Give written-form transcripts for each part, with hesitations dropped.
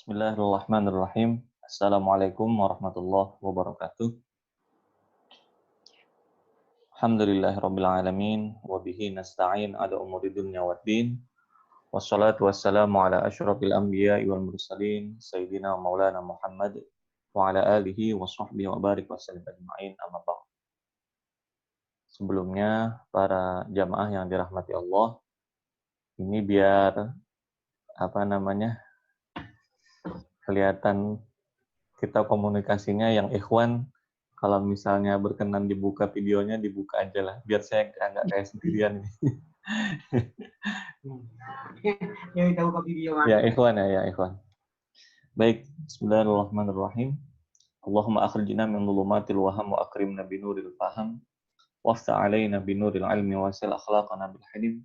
Bismillahirrahmanirrahim. Assalamualaikum warahmatullahi wabarakatuh. Alhamdulillahirabbil alamin wa bihi nasta'in ala umuri dunya waddin. Wassalatu wassalamu ala asyrafil anbiya'i wal mursalin sayyidina wa maulana Muhammad wa ala alihi wa sahbihi wa barik wa sallim ajma'in amma ba'd. Sebelumnya para jamaah yang dirahmati Allah, ini biar kelihatan kita komunikasinya yang ikhwan. Kalau misalnya berkenan dibuka videonya, dibuka aja lah. Biar saya nggak kayak sendirian ini. Ya, kita buka video. Ya, ikhwan ya, ikhwan. Baik, bismillahirrahmanirrahim. Allahumma akhrijna min dhulumatil waham wa akrimna binuril faham. Wafta alaina binuril ilmi wa sil akhlaqana bil hilim.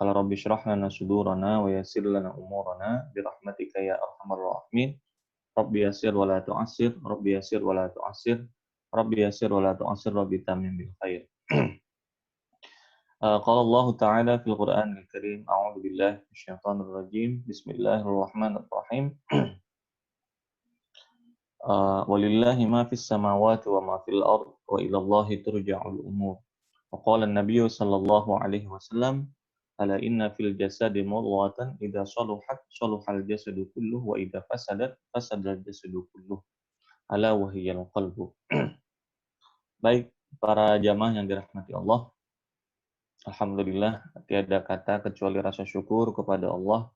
Qala rabbi shrah lana sudurana wa yassir lana umurana bi rahmatika ya arhamar rahimin. Rabbi yassir wa la tu'assir, Rabbi yassir wa la tu'assir, Rabbi yassir wa la tu'assir, Rabbi tamim bil khair. Qala Allah Ta'ala fil Qur'anil Karim, a'udzu billahi minasyaitonir rajim. Bismillahirrahmanirrahim. Walillahi ma fis samawati wa ma fil ard wa ila Allahi turja'ul umur. Wa qala an-nabiy sallallahu alaihi wasallam, ala inna fil jasadi mudghatan idza saluhat saluhal jasadu kulluhu wa idza fasadat fasadal jasadu kulluhu. Ala wa hiyal qalbu. Baik, para jamaah yang dirahmati Allah, alhamdulillah tiada kata kecuali rasa syukur kepada Allah.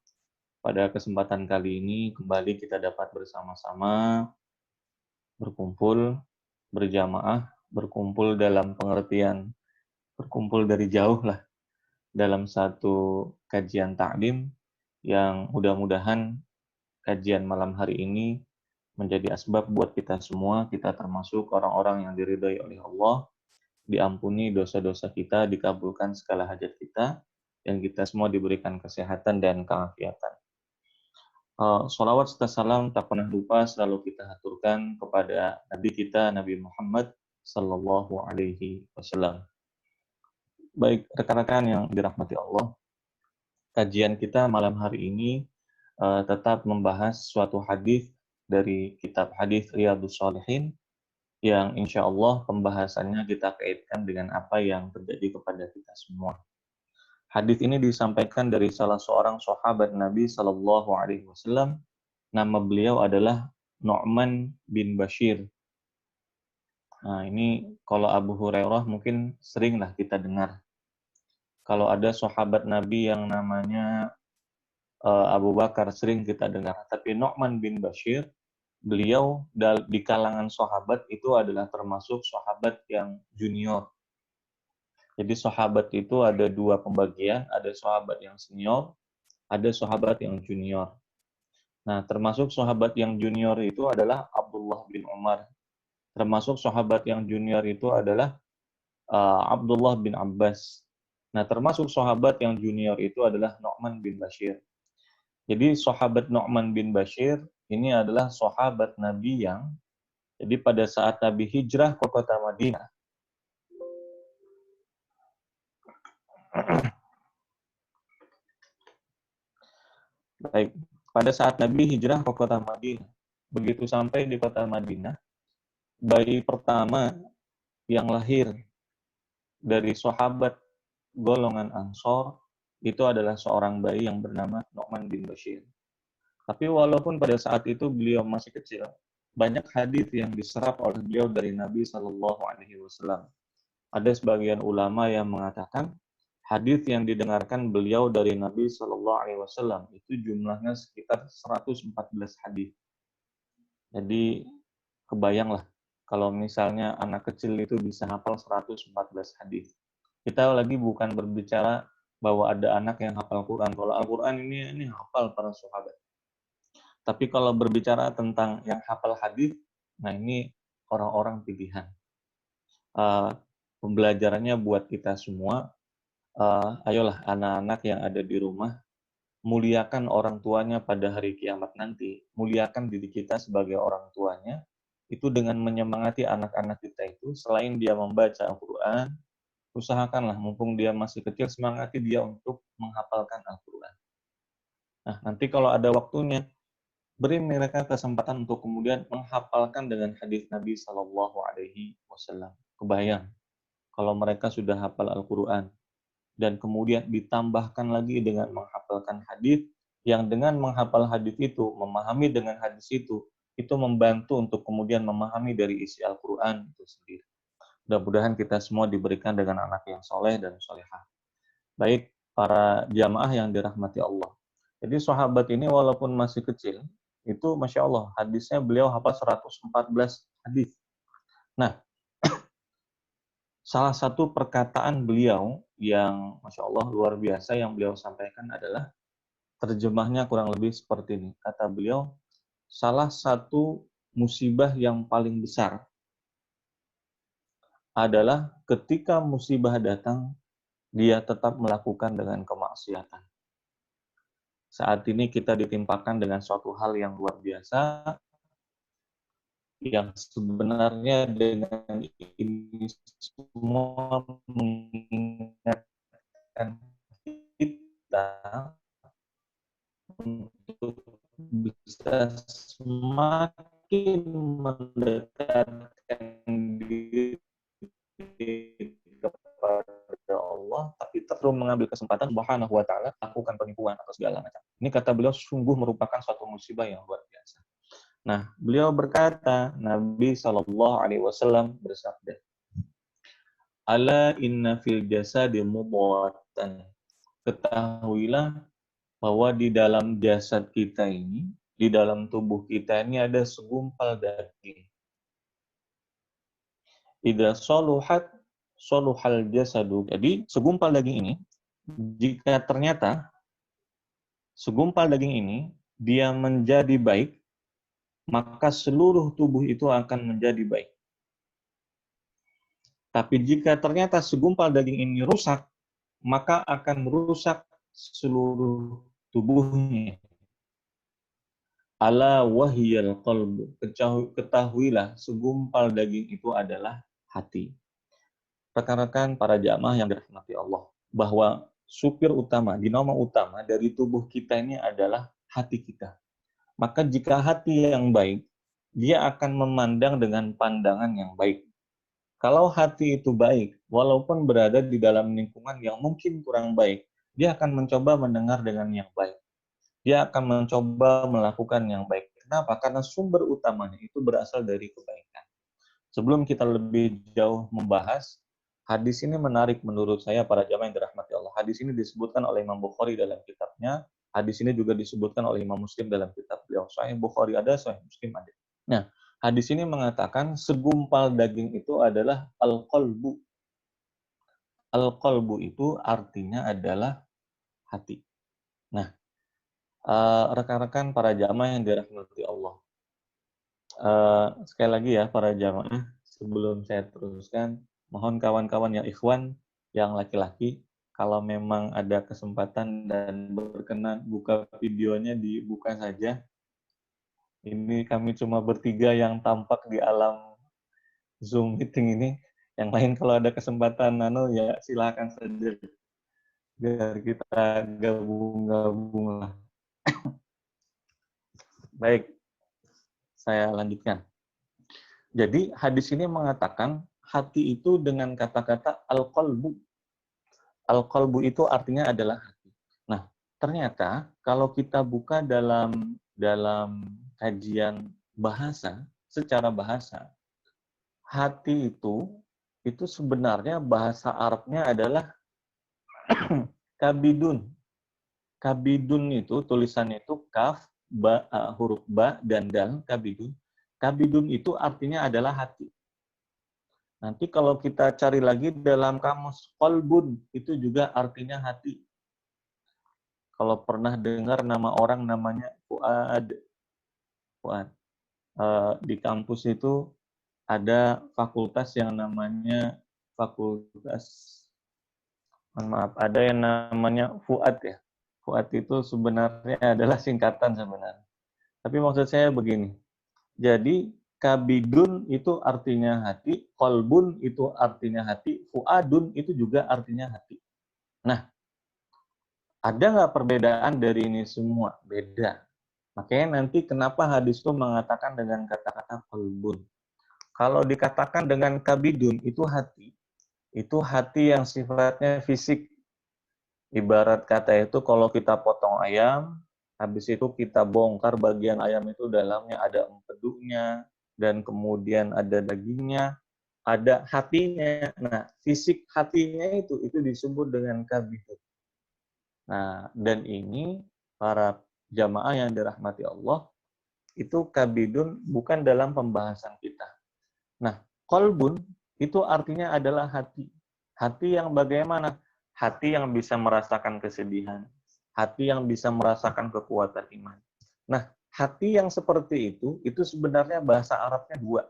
Pada kesempatan kali ini kembali kita dapat bersama-sama berkumpul berjamaah, berkumpul dalam pengertian berkumpul dari jauh lah dalam satu kajian taklim yang mudah-mudahan kajian malam hari ini menjadi asbab buat kita semua, kita termasuk orang-orang yang diridhai oleh Allah, diampuni dosa-dosa kita, dikabulkan segala hajat kita, dan kita semua diberikan kesehatan dan keafiatan. Sholawat serta salam tak pernah lupa selalu kita haturkan kepada Nabi kita, Nabi Muhammad Sallallahu Alaihi Wasallam. Baik, rekan-rekan yang dirahmati Allah, kajian kita malam hari ini tetap membahas suatu hadis dari kitab hadis Riyadhus Shalihin yang insya Allah pembahasannya kita kaitkan dengan apa yang terjadi kepada kita semua. Hadis ini disampaikan dari salah seorang sahabat Nabi Sallallahu Alaihi Wasallam. Nama beliau adalah Nu'man bin Bashir. Nah, ini kalau Abu Hurairah mungkin seringlah kita dengar. Kalau ada sahabat Nabi yang namanya Abu Bakar sering kita dengar. Tapi Nu'man bin Bashir, beliau di kalangan sahabat itu adalah termasuk sahabat yang junior. Jadi sahabat itu ada dua pembagian, ada sahabat yang senior, ada sahabat yang junior. Nah, termasuk sahabat yang junior itu adalah Abdullah bin Umar. Termasuk sahabat yang junior itu adalah Abdullah bin Abbas. Nah, termasuk sahabat yang junior itu adalah Nu'man bin Bashir. Jadi sahabat Nu'man bin Bashir ini adalah sahabat Nabi yang jadi pada saat Nabi hijrah ke kota Madinah. Baik, pada saat Nabi hijrah ke kota Madinah, begitu sampai di kota Madinah, bayi pertama yang lahir dari sahabat golongan Ansor itu adalah seorang bayi yang bernama Nu'man bin Bashir. Tapi walaupun pada saat itu beliau masih kecil, banyak hadis yang diserap oleh beliau dari Nabi Shallallahu Alaihi Wasallam. Ada sebagian ulama yang mengatakan hadis yang didengarkan beliau dari Nabi Shallallahu Alaihi Wasallam itu jumlahnya sekitar 114 hadis. Jadi kebayanglah kalau misalnya anak kecil itu bisa hafal 114 hadis. Kita lagi bukan berbicara bahwa ada anak yang hafal Quran. Kalau Al-Quran ini hafal para sahabat. Tapi kalau berbicara tentang yang hafal hadis, nah ini orang-orang pilihan. Pembelajarannya buat kita semua, ayolah anak-anak yang ada di rumah, muliakan orang tuanya pada hari kiamat nanti, muliakan diri kita sebagai orang tuanya, itu dengan menyemangati anak-anak kita itu, selain dia membaca Al-Quran, usahakanlah mumpung dia masih kecil, semangati dia untuk menghafalkan Al-Quran. Nah, nanti kalau ada waktunya, beri mereka kesempatan untuk kemudian menghafalkan dengan hadis Nabi Shallallahu Alaihi Wasallam. Kebayang kalau mereka sudah hafal Al-Quran dan kemudian ditambahkan lagi dengan menghafalkan hadis, yang dengan menghafal hadis itu, memahami dengan hadis itu membantu untuk kemudian memahami dari isi Al-Quran itu sendiri. Mudah-mudahan kita semua diberikan dengan anak yang soleh dan solehah. Baik para jamaah yang dirahmati Allah. Jadi sahabat ini walaupun masih kecil, itu Masya Allah, hadisnya beliau hafal 114 hadis. Nah, salah satu perkataan beliau yang Masya Allah luar biasa yang beliau sampaikan adalah, terjemahnya kurang lebih seperti ini. Kata beliau, salah satu musibah yang paling besar adalah ketika musibah datang, dia tetap melakukan dengan kemaksiatan. Saat ini kita ditimpakan dengan suatu hal yang luar biasa, yang sebenarnya dengan ini semua mengingatkan kita untuk bisa semakin mendekatkan diri kepada Allah, tapi terus mengambil kesempatan Subhanahu wa Ta'ala lakukan penipuan atau segala macam. Ini kata beliau sungguh merupakan suatu musibah yang luar biasa. Nah, beliau berkata, Nabi Shallallahu Alaihi Wasallam bersabda, "Ala inna fil jasadi mudghatan." Ketahuilah bahwa di dalam jasad kita ini, di dalam tubuh kita ini ada segumpal daging. Idza saluhat saluhal jasadu. Jadi, segumpal daging ini, jika ternyata segumpal daging ini dia menjadi baik, maka seluruh tubuh itu akan menjadi baik. Tapi jika ternyata segumpal daging ini rusak, maka akan merusak seluruh tubuhnya. Ala wahiyal qalbu. Ketahuilah segumpal daging itu adalah hati. Rekan-rekan para jamaah yang dirahmati Allah, bahwa supir utama, dinamo utama dari tubuh kita ini adalah hati kita. Maka jika hati yang baik, dia akan memandang dengan pandangan yang baik. Kalau hati itu baik, walaupun berada di dalam lingkungan yang mungkin kurang baik, dia akan mencoba mendengar dengan yang baik. Dia akan mencoba melakukan yang baik. Kenapa? Karena sumber utamanya itu berasal dari kebaikan. Sebelum kita lebih jauh membahas, hadis ini menarik menurut saya para jamaah yang dirahmati Allah. Hadis ini disebutkan oleh Imam Bukhari dalam kitabnya. Hadis ini juga disebutkan oleh Imam Muslim dalam kitab beliau. Sahih Bukhari ada, Sahih Muslim ada. Nah, hadis ini mengatakan segumpal daging itu adalah al-qalbu. Al-qalbu itu artinya adalah hati. Nah, rekan-rekan para jamaah yang dirahmati Allah. Sekali lagi ya para jamaah, sebelum saya teruskan, mohon kawan-kawan yang ikhwan, yang laki-laki, kalau memang ada kesempatan dan berkenan buka videonya, dibuka saja. Ini kami cuma bertiga yang tampak di alam Zoom meeting ini. Yang lain kalau ada kesempatan ya silakan saja biar kita gabung-gabung lah. Baik, saya lanjutkan. Jadi hadis ini mengatakan hati itu dengan kata-kata al-qalbu. Al-qalbu itu artinya adalah hati. Nah, ternyata kalau kita buka dalam kajian bahasa, secara bahasa, hati itu sebenarnya bahasa Arabnya adalah kabidun. Kabidun itu tulisannya itu kaf, huruf ba dan dal, kabidun. Kabidun itu artinya adalah hati. Nanti kalau kita cari lagi dalam kamus qalbun, itu juga artinya hati. Kalau pernah dengar nama orang namanya Fuad. Fuad. Di kampus itu ada fakultas yang namanya ada yang namanya Fuad ya. Fuad itu sebenarnya adalah singkatan sebenarnya. Tapi maksud saya begini. Jadi kabidun itu artinya hati, kolbun itu artinya hati, fuadun itu juga artinya hati. Nah, ada nggak perbedaan dari ini semua? Beda. Makanya nanti kenapa hadis itu mengatakan dengan kata-kata qalbun. Kalau dikatakan dengan kabidun, itu hati yang sifatnya fisik. Ibarat kata itu kalau kita potong ayam, habis itu kita bongkar bagian ayam itu dalamnya ada empedunya, dan kemudian ada dagingnya, ada hatinya. Nah, fisik hatinya itu disebut dengan kabidun. Nah, dan ini para jamaah yang dirahmati Allah, itu kabidun bukan dalam pembahasan kita. Nah, kolbun itu artinya adalah hati. Hati yang bagaimana? Hati yang bisa merasakan kesedihan. Hati yang bisa merasakan kekuatan iman. Nah, hati yang seperti itu sebenarnya bahasa Arabnya dua.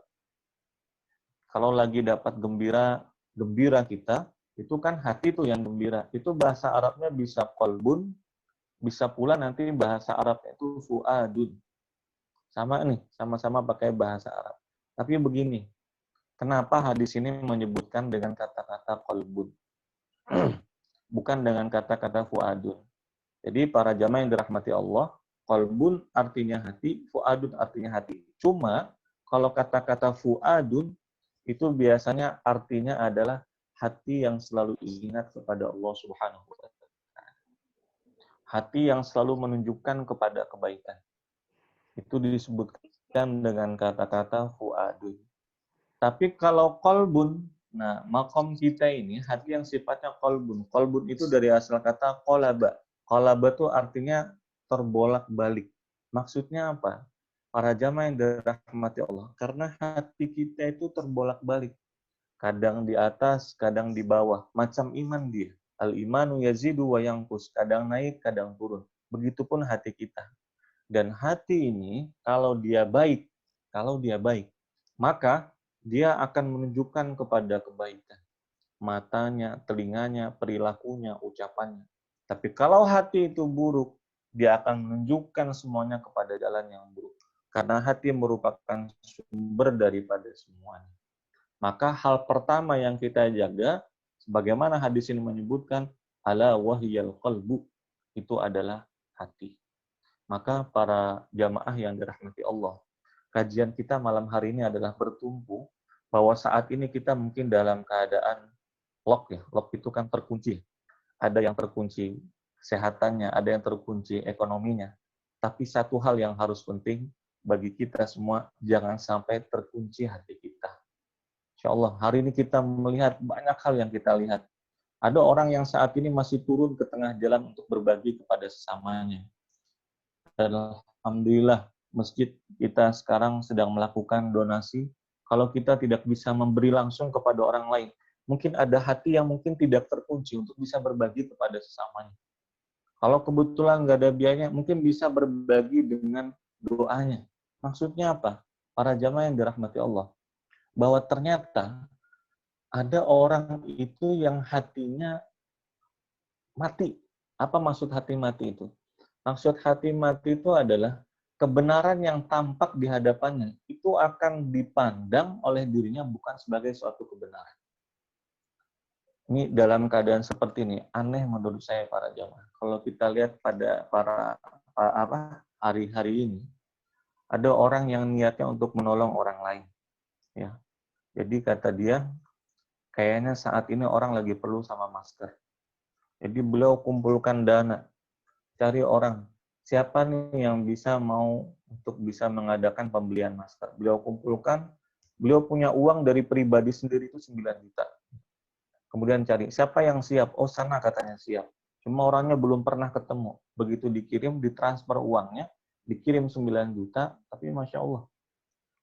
Kalau lagi dapat gembira kita, itu kan hati tuh yang gembira. Itu bahasa Arabnya bisa kolbun, bisa pula nanti bahasa Arabnya itu fuadun. Sama nih, sama-sama pakai bahasa Arab. Tapi begini, kenapa hadis ini menyebutkan dengan kata-kata kolbun? Bukan dengan kata-kata fuadun. Jadi para jamaah yang dirahmati Allah, kolbun artinya hati, fuadun artinya hati. Cuma kalau kata-kata fuadun itu biasanya artinya adalah hati yang selalu ingat kepada Allah Subhanahu wa taala. Hati yang selalu menunjukkan kepada kebaikan. Itu disebutkan dengan kata-kata fuadun. Tapi kalau kolbun, nah makom kita ini hati yang sifatnya kolbun. Kolbun itu dari asal kata kolaba. Kolaba itu artinya terbolak-balik. Maksudnya apa? Para jamaah yang dirahmati Allah. Karena hati kita itu terbolak-balik. Kadang di atas, kadang di bawah. Macam iman dia. Al-imanu yazidu wa yanqus. Kadang naik, kadang turun. Begitupun hati kita. Dan hati ini kalau dia baik, maka dia akan menunjukkan kepada kebaikan. Matanya, telinganya, perilakunya, ucapannya. Tapi kalau hati itu buruk, dia akan menunjukkan semuanya kepada jalan yang buruk. Karena hati merupakan sumber daripada semuanya. Maka hal pertama yang kita jaga, sebagaimana hadis ini menyebutkan, ala wahyal qalbu, itu adalah hati. Maka para jamaah yang dirahmati Allah, kajian kita malam hari ini adalah bertumpu bahwa saat ini kita mungkin dalam keadaan lock ya. Lock itu kan terkunci. Ada yang terkunci kesehatannya, ada yang terkunci ekonominya. Tapi satu hal yang harus penting bagi kita semua, jangan sampai terkunci hati kita. Insya Allah, hari ini kita melihat banyak hal yang kita lihat. Ada orang yang saat ini masih turun ke tengah jalan untuk berbagi kepada sesamanya. Dan alhamdulillah, masjid kita sekarang sedang melakukan donasi. Kalau kita tidak bisa memberi langsung kepada orang lain, mungkin ada hati yang mungkin tidak terkunci untuk bisa berbagi kepada sesamanya. Kalau kebetulan nggak ada biayanya, mungkin bisa berbagi dengan doanya. Maksudnya apa? Para jamaah yang dirahmati Allah. Bahwa ternyata ada orang itu yang hatinya mati. Apa maksud hati mati itu? Maksud hati mati itu adalah kebenaran yang tampak di hadapannya itu akan dipandang oleh dirinya bukan sebagai suatu kebenaran. Ini dalam keadaan seperti ini aneh menurut saya para jamaah. Kalau kita lihat pada hari-hari ini, ada orang yang niatnya untuk menolong orang lain. Ya, jadi kata dia, kayaknya saat ini orang lagi perlu sama masker. Jadi beliau kumpulkan dana, cari orang. Siapa nih yang bisa mau untuk bisa mengadakan pembelian masker? Beliau kumpulkan, beliau punya uang dari pribadi sendiri itu 9 juta. Kemudian cari, siapa yang siap? Oh sana katanya siap. Cuma orangnya belum pernah ketemu. Begitu dikirim, ditransfer uangnya, dikirim 9 juta, tapi Masya Allah.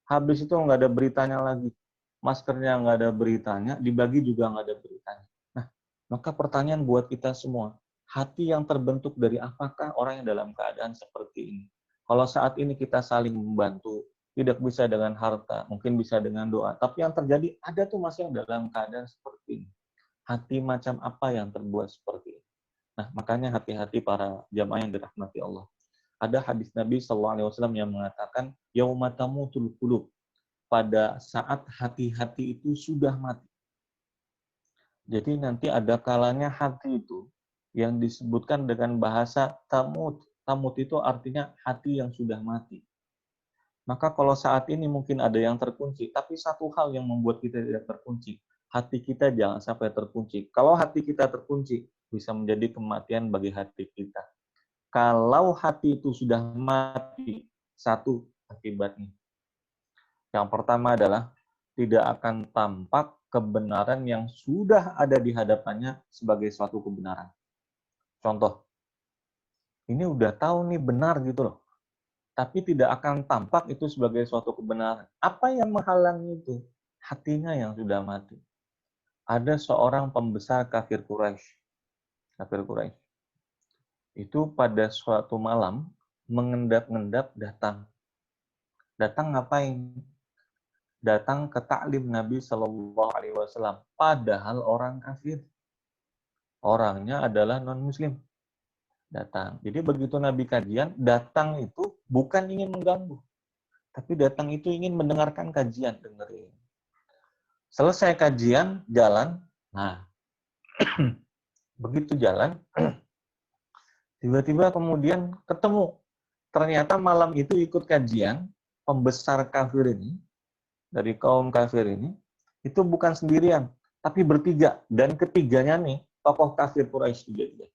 Habis itu nggak ada beritanya lagi. Maskernya nggak ada beritanya, dibagi juga nggak ada beritanya. Nah, maka pertanyaan buat kita semua, hati yang terbentuk dari apakah orang yang dalam keadaan seperti ini? Kalau saat ini kita saling membantu, tidak bisa dengan harta, mungkin bisa dengan doa. Tapi yang terjadi, ada tuh masih yang dalam keadaan seperti ini. Hati macam apa yang terbuat seperti ini? Nah, makanya hati-hati para jamaah yang dirahmati Allah. Ada hadis Nabi SAW yang mengatakan, yauma tamutul qulub, pada saat hati-hati itu sudah mati. Jadi nanti ada kalanya hati itu yang disebutkan dengan bahasa tamut, Tamut itu artinya hati yang sudah mati. Maka kalau saat ini mungkin ada yang terkunci, tapi satu hal yang membuat kita tidak terkunci, hati kita jangan sampai terkunci. Kalau hati kita terkunci, bisa menjadi kematian bagi hati kita. Kalau hati itu sudah mati, satu akibatnya. Yang pertama adalah tidak akan tampak kebenaran yang sudah ada di hadapannya sebagai suatu kebenaran. Contoh, ini udah tahu nih benar gitu loh, tapi tidak akan tampak itu sebagai suatu kebenaran. Apa yang menghalangi itu? Hatinya yang sudah mati. Ada seorang pembesar kafir Quraisy. Kafir Quraisy. Itu pada suatu malam mengendap-endap datang. Datang ngapain? Datang ke taklim Nabi Shallallahu Alaihi Wasallam. Padahal orang kafir. Orangnya adalah non-muslim. Datang. Jadi begitu Nabi kajian, datang itu bukan ingin mengganggu. Tapi datang itu ingin mendengarkan kajian. Dengerin. Selesai kajian, jalan. Nah, begitu jalan, tiba-tiba kemudian ketemu. Ternyata malam itu ikut kajian, pembesar kafir ini, dari kaum kafir ini, itu bukan sendirian, tapi bertiga. Dan ketiganya nih, tokoh kafir Quraisy juga.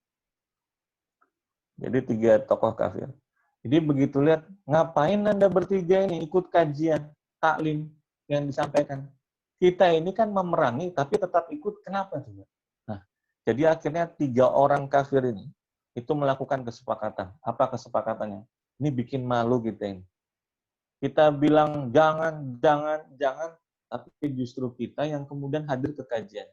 Jadi 3 tokoh kafir. Jadi begitu lihat, ngapain Anda bertiga ini ikut kajian, taklim yang disampaikan. Kita ini kan memerangi, tapi tetap ikut. Kenapa juga? Nah, jadi akhirnya 3 orang kafir ini, itu melakukan kesepakatan. Apa kesepakatannya? Ini bikin malu kita ini. Kita bilang jangan, jangan, jangan, tapi justru kita yang kemudian hadir ke kajian.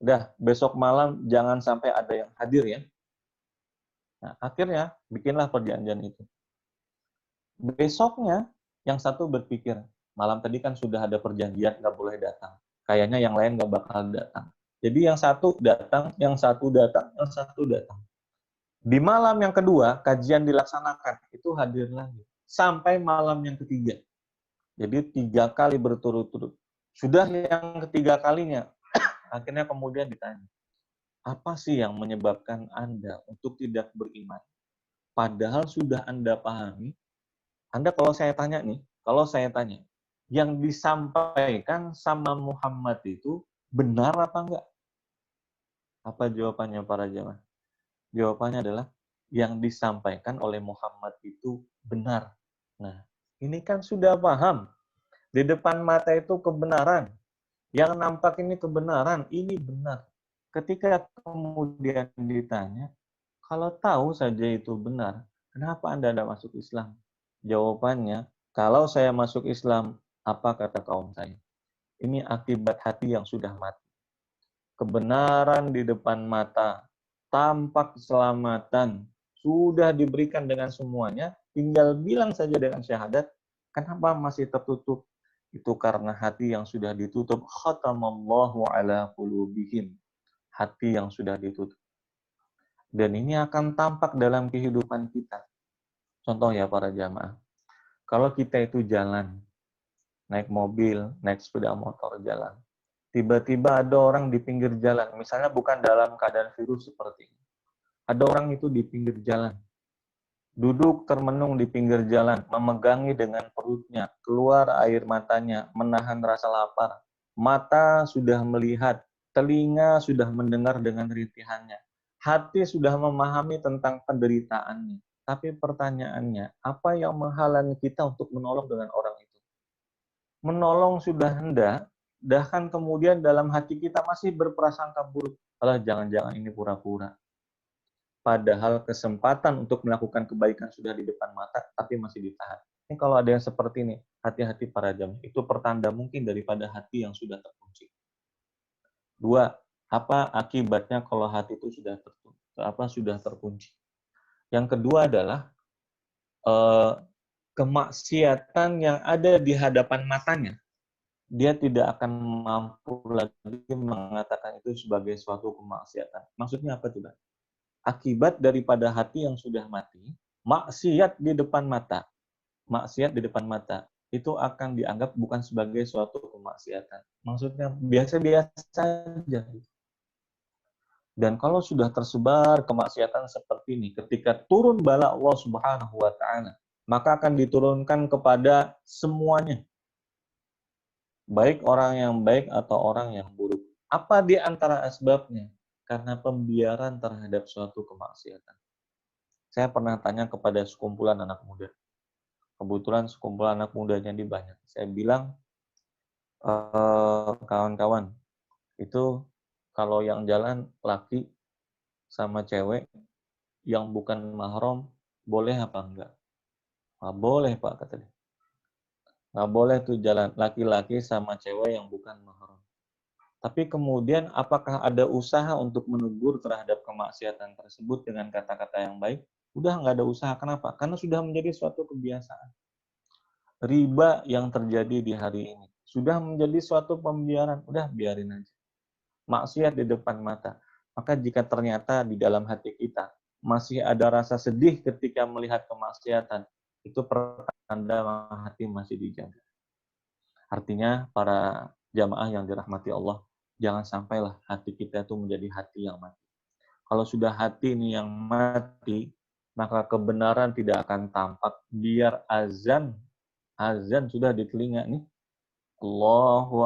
Udah, besok malam jangan sampai ada yang hadir ya. Nah, akhirnya bikinlah perjanjian itu. Besoknya, yang satu berpikir, malam tadi kan sudah ada perjanjian, nggak boleh datang. Kayaknya yang lain nggak bakal datang. Jadi yang satu datang, yang satu datang, yang satu datang. Di malam yang kedua, kajian dilaksanakan. Itu hadir lagi. Sampai malam yang ketiga. Jadi 3 kali berturut-turut. Sudah yang ketiga kalinya, akhirnya kemudian ditanya, apa sih yang menyebabkan Anda untuk tidak beriman? Padahal sudah Anda pahami. Anda kalau saya tanya nih, yang disampaikan sama Muhammad itu benar apa enggak? Apa jawabannya para jamaah? Jawabannya adalah yang disampaikan oleh Muhammad itu benar. Nah, ini kan sudah paham. Di depan mata itu kebenaran. Yang nampak ini kebenaran, ini benar. Ketika kemudian ditanya, kalau tahu saja itu benar, kenapa Anda tidak masuk Islam? Jawabannya, kalau saya masuk Islam, apa kata kaum saya? Ini akibat hati yang sudah mati. Kebenaran di depan mata, tampak keselamatan, sudah diberikan dengan semuanya, tinggal bilang saja dengan syahadat, kenapa masih tertutup? Itu karena hati yang sudah ditutup. Khatamallahu ala qulubihim. Hati yang sudah ditutup. Dan ini akan tampak dalam kehidupan kita. Contoh ya para jamaah. Kalau kita itu jalan, naik mobil, naik sepeda motor jalan. Tiba-tiba ada orang di pinggir jalan. Misalnya bukan dalam keadaan virus seperti ini. Ada orang itu di pinggir jalan. Duduk termenung di pinggir jalan, memegangi dengan perutnya, keluar air matanya, menahan rasa lapar. Mata sudah melihat, telinga sudah mendengar dengan rintihannya. Hati sudah memahami tentang penderitaannya. Tapi pertanyaannya, apa yang menghalangi kita untuk menolong dengan orang itu? Menolong sudah hendak, bahkan kemudian dalam hati kita masih berprasangka buruk. Alah, jangan-jangan ini pura-pura. Padahal kesempatan untuk melakukan kebaikan sudah di depan mata, tapi masih ditahan. Ini kalau ada yang seperti ini, hati-hati para jamaah. Itu pertanda mungkin daripada hati yang sudah terkunci. 2, apa akibatnya kalau hati itu sudah terkunci? Yang kedua adalah kemaksiatan yang ada di hadapan matanya. Dia tidak akan mampu lagi mengatakan itu sebagai suatu kemaksiatan. Maksudnya apa coba? Akibat daripada hati yang sudah mati, maksiat di depan mata, itu akan dianggap bukan sebagai suatu kemaksiatan. Maksudnya biasa-biasa saja. Dan kalau sudah tersebar kemaksiatan seperti ini, ketika turun bala Allah Subhanahu wa taala, maka akan diturunkan kepada semuanya, baik orang yang baik atau orang yang buruk. Apa di antara asbabnya? Karena pembiaran terhadap suatu kemaksiatan. Saya pernah tanya kepada sekumpulan anak muda. Kebetulan sekumpulan anak mudanya ini banyak. Saya bilang, kawan-kawan, itu kalau yang jalan laki sama cewek yang bukan mahram, boleh apa enggak? Nggak boleh, Pak, kata dia. Nggak boleh tuh jalan laki-laki sama cewek yang bukan mahram. Tapi kemudian apakah ada usaha untuk menegur terhadap kemaksiatan tersebut dengan kata-kata yang baik? Udah nggak ada usaha. Kenapa? Karena sudah menjadi suatu kebiasaan. Riba yang terjadi di hari ini sudah menjadi suatu pembiaran. Udah biarin aja. Maksiat di depan mata. Maka jika ternyata di dalam hati kita masih ada rasa sedih ketika melihat kemaksiatan, itu pertanda hati masih dijaga. Artinya para jamaah yang dirahmati Allah, jangan sampailah hati kita itu menjadi hati yang mati. Kalau sudah hati ini yang mati, maka kebenaran tidak akan tampak. Biar azan sudah di telinga nih, Allahu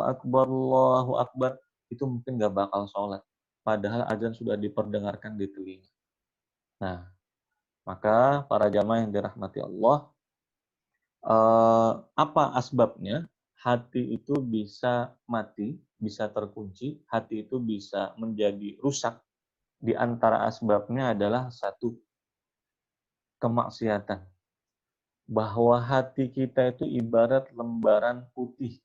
Akbar, itu mungkin nggak bakal sholat. Padahal azan sudah diperdengarkan di telinga. Nah, maka para jamaah yang dirahmati Allah, apa asbabnya? Hati itu bisa mati, bisa terkunci, hati itu bisa menjadi rusak. Di antara asbabnya adalah satu, kemaksiatan. Bahwa hati kita itu ibarat lembaran putih.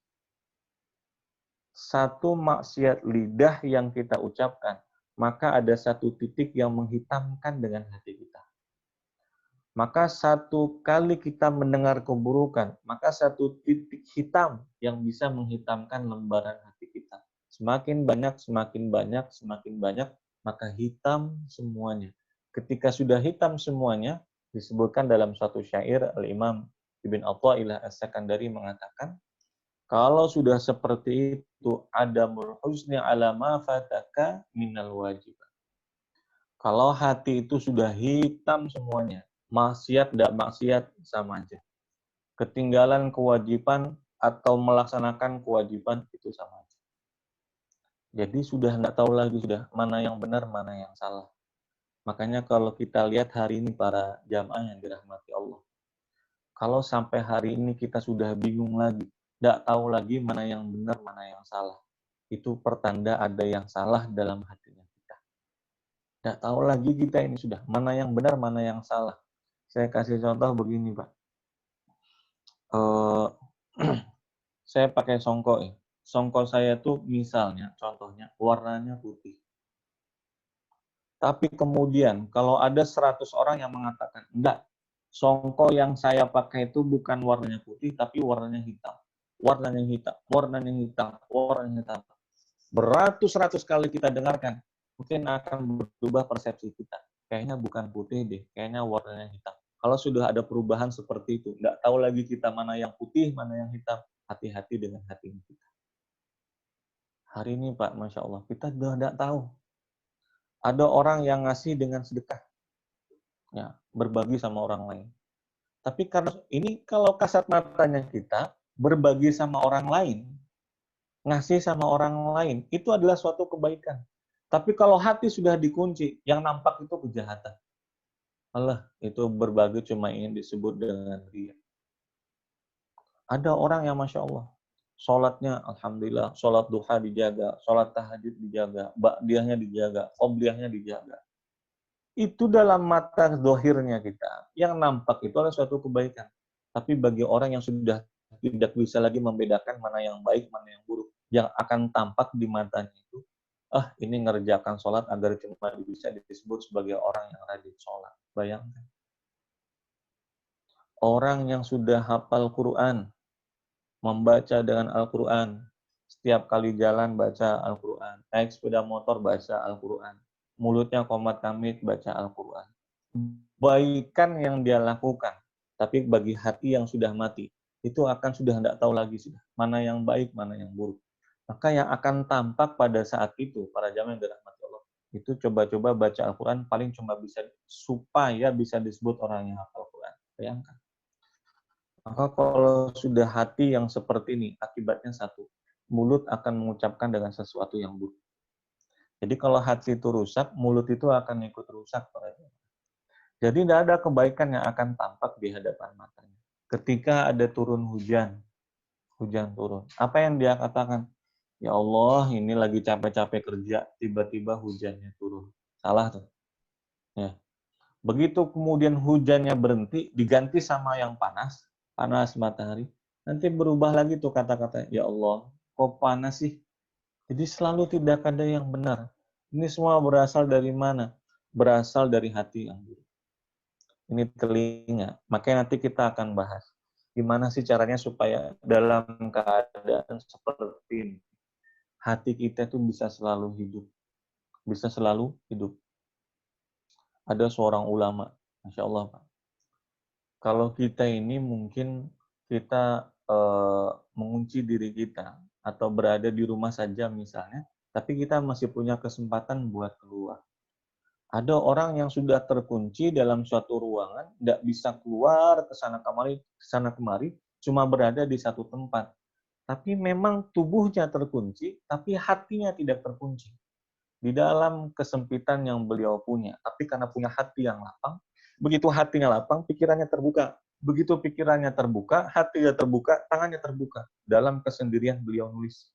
Satu maksiat lidah yang kita ucapkan, maka ada satu titik yang menghitamkan dengan hati kita. Maka satu kali kita mendengar keburukan, maka satu titik hitam yang bisa menghitamkan lembaran hati kita. Semakin banyak, semakin banyak, semakin banyak, maka hitam semuanya. Ketika sudah hitam semuanya, disebutkan dalam satu syair, Al-Imam Ibn Athaillah As-Sakandari mengatakan, kalau sudah seperti itu, adamul husni ala ma fataka minal wajib. Kalau hati itu sudah hitam semuanya, maksiat tidak maksiat sama aja. Ketinggalan kewajiban atau melaksanakan kewajiban itu sama aja. Jadi sudah tidak tahu lagi sudah mana yang benar, mana yang salah. Makanya kalau kita lihat hari ini para jamaah yang dirahmati Allah, kalau sampai hari ini kita sudah bingung lagi, tidak tahu lagi mana yang benar, mana yang salah, itu pertanda ada yang salah dalam hatinya kita. Tidak tahu lagi kita ini sudah mana yang benar, mana yang salah. Saya kasih contoh begini, Pak. Saya pakai songkok ya. Songkok saya tuh misalnya, contohnya, warnanya putih. Tapi kemudian, kalau ada 100 orang yang mengatakan, enggak, songkok yang saya pakai itu bukan warnanya putih, tapi warnanya hitam. Warnanya hitam, warnanya hitam, warnanya hitam. Beratus-ratus kali kita dengarkan, mungkin akan berubah persepsi kita. Kayaknya bukan putih deh, kayaknya warnanya hitam. Kalau sudah ada perubahan seperti itu, nggak tahu lagi kita mana yang putih, mana yang hitam, hati-hati dengan hati kita. Hari ini Pak, Masya Allah, kita sudah tidak tahu. Ada orang yang ngasih dengan sedekah, ya, berbagi sama orang lain. Tapi karena ini kalau kasat matanya kita, berbagi sama orang lain, ngasih sama orang lain, itu adalah suatu kebaikan. Tapi kalau hati sudah dikunci, yang nampak itu kejahatan. Allah, itu berbagi cuma ingin disebut dengan ria. Ada orang yang Masya Allah, sholatnya Alhamdulillah, sholat duha dijaga, sholat tahajud dijaga, ba'diyahnya dijaga, qobliyahnya dijaga. Itu dalam mata dohirnya kita. Yang nampak itu adalah suatu kebaikan. Tapi bagi orang yang sudah tidak bisa lagi membedakan mana yang baik, mana yang buruk, yang akan tampak di matanya itu, ini ngerjakan sholat agar cuma bisa disebut sebagai orang yang rajin sholat. Bayangkan. Orang yang sudah hafal Quran, membaca dengan Al-Quran, setiap kali jalan baca Al-Quran, naik sepeda motor baca Al-Quran, mulutnya qomat kamit baca Al-Quran. Baikan yang dia lakukan, tapi bagi hati yang sudah mati, itu akan sudah tidak tahu lagi sudah mana yang baik, mana yang buruk. Maka yang akan tampak pada saat itu, para jamaah yang dirahmati Allah, itu coba-coba baca Al-Quran paling cuma bisa supaya bisa disebut orang yang hafal Al-Quran. Bayangkan. Maka kalau sudah hati yang seperti ini, akibatnya satu, mulut akan mengucapkan dengan sesuatu yang buruk. Jadi kalau hati itu rusak, mulut itu akan ikut rusak. Jadi tidak ada kebaikan yang akan tampak di hadapan matanya. Ketika ada turun hujan, hujan turun. Apa yang dia katakan? Ya Allah, ini lagi capek-capek kerja, tiba-tiba hujannya turun. Salah tuh. Ya. Begitu kemudian hujannya berhenti, diganti sama yang panas, panas matahari, nanti berubah lagi tuh kata-kata, ya Allah, kok panas sih? Jadi selalu tidak ada yang benar. Ini semua berasal dari mana? Berasal dari hati yang buruk. Ini telinga. Makanya nanti kita akan bahas. Gimana sih caranya supaya dalam keadaan seperti ini, hati kita itu bisa selalu hidup. Bisa selalu hidup. Ada seorang ulama, Masya Allah, Pak. Kalau kita ini mungkin kita mengunci diri kita atau berada di rumah saja misalnya, tapi kita masih punya kesempatan buat keluar. Ada orang yang sudah terkunci dalam suatu ruangan, tidak bisa keluar ke sana kemari, cuma berada di satu tempat. Tapi memang tubuhnya terkunci, tapi hatinya tidak terkunci. Di dalam kesempitan yang beliau punya. Tapi karena punya hati yang lapang, begitu hatinya lapang, pikirannya terbuka. Begitu pikirannya terbuka, hatinya terbuka, tangannya terbuka. Dalam kesendirian beliau nulis.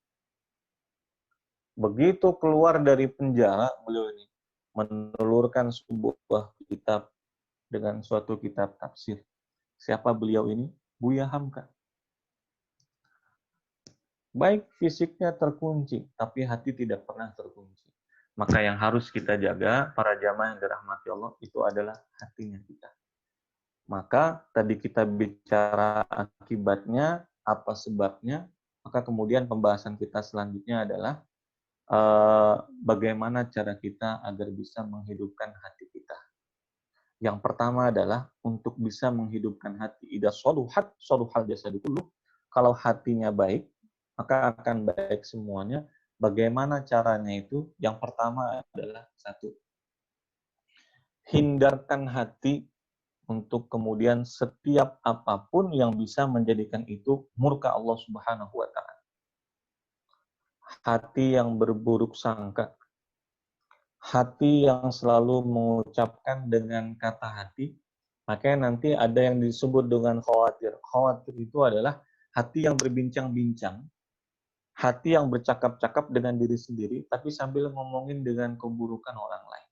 Begitu keluar dari penjara, beliau ini menelurkan sebuah kitab dengan suatu kitab tafsir. Siapa beliau ini? Buya Hamka. Baik fisiknya terkunci, tapi hati tidak pernah terkunci. Maka yang harus kita jaga, para jamaah yang dirahmati Allah, itu adalah hatinya kita. Maka tadi kita bicara akibatnya, apa sebabnya, maka kemudian pembahasan kita selanjutnya adalah bagaimana cara kita agar bisa menghidupkan hati kita. Yang pertama adalah untuk bisa menghidupkan hati. Idza shaluhat shaluhal jasadu kulluh. Kalau hatinya baik, maka akan baik semuanya. Bagaimana caranya itu? Yang pertama adalah satu, hindarkan hati untuk kemudian setiap apapun yang bisa menjadikan itu murka Allah Subhanahu wa taala. Hati yang berburuk sangka, hati yang selalu mengucapkan dengan kata hati, makanya nanti ada yang disebut dengan khawatir. Khawatir itu adalah hati yang berbincang-bincang, hati yang bercakap-cakap dengan diri sendiri, tapi sambil ngomongin dengan keburukan orang lain.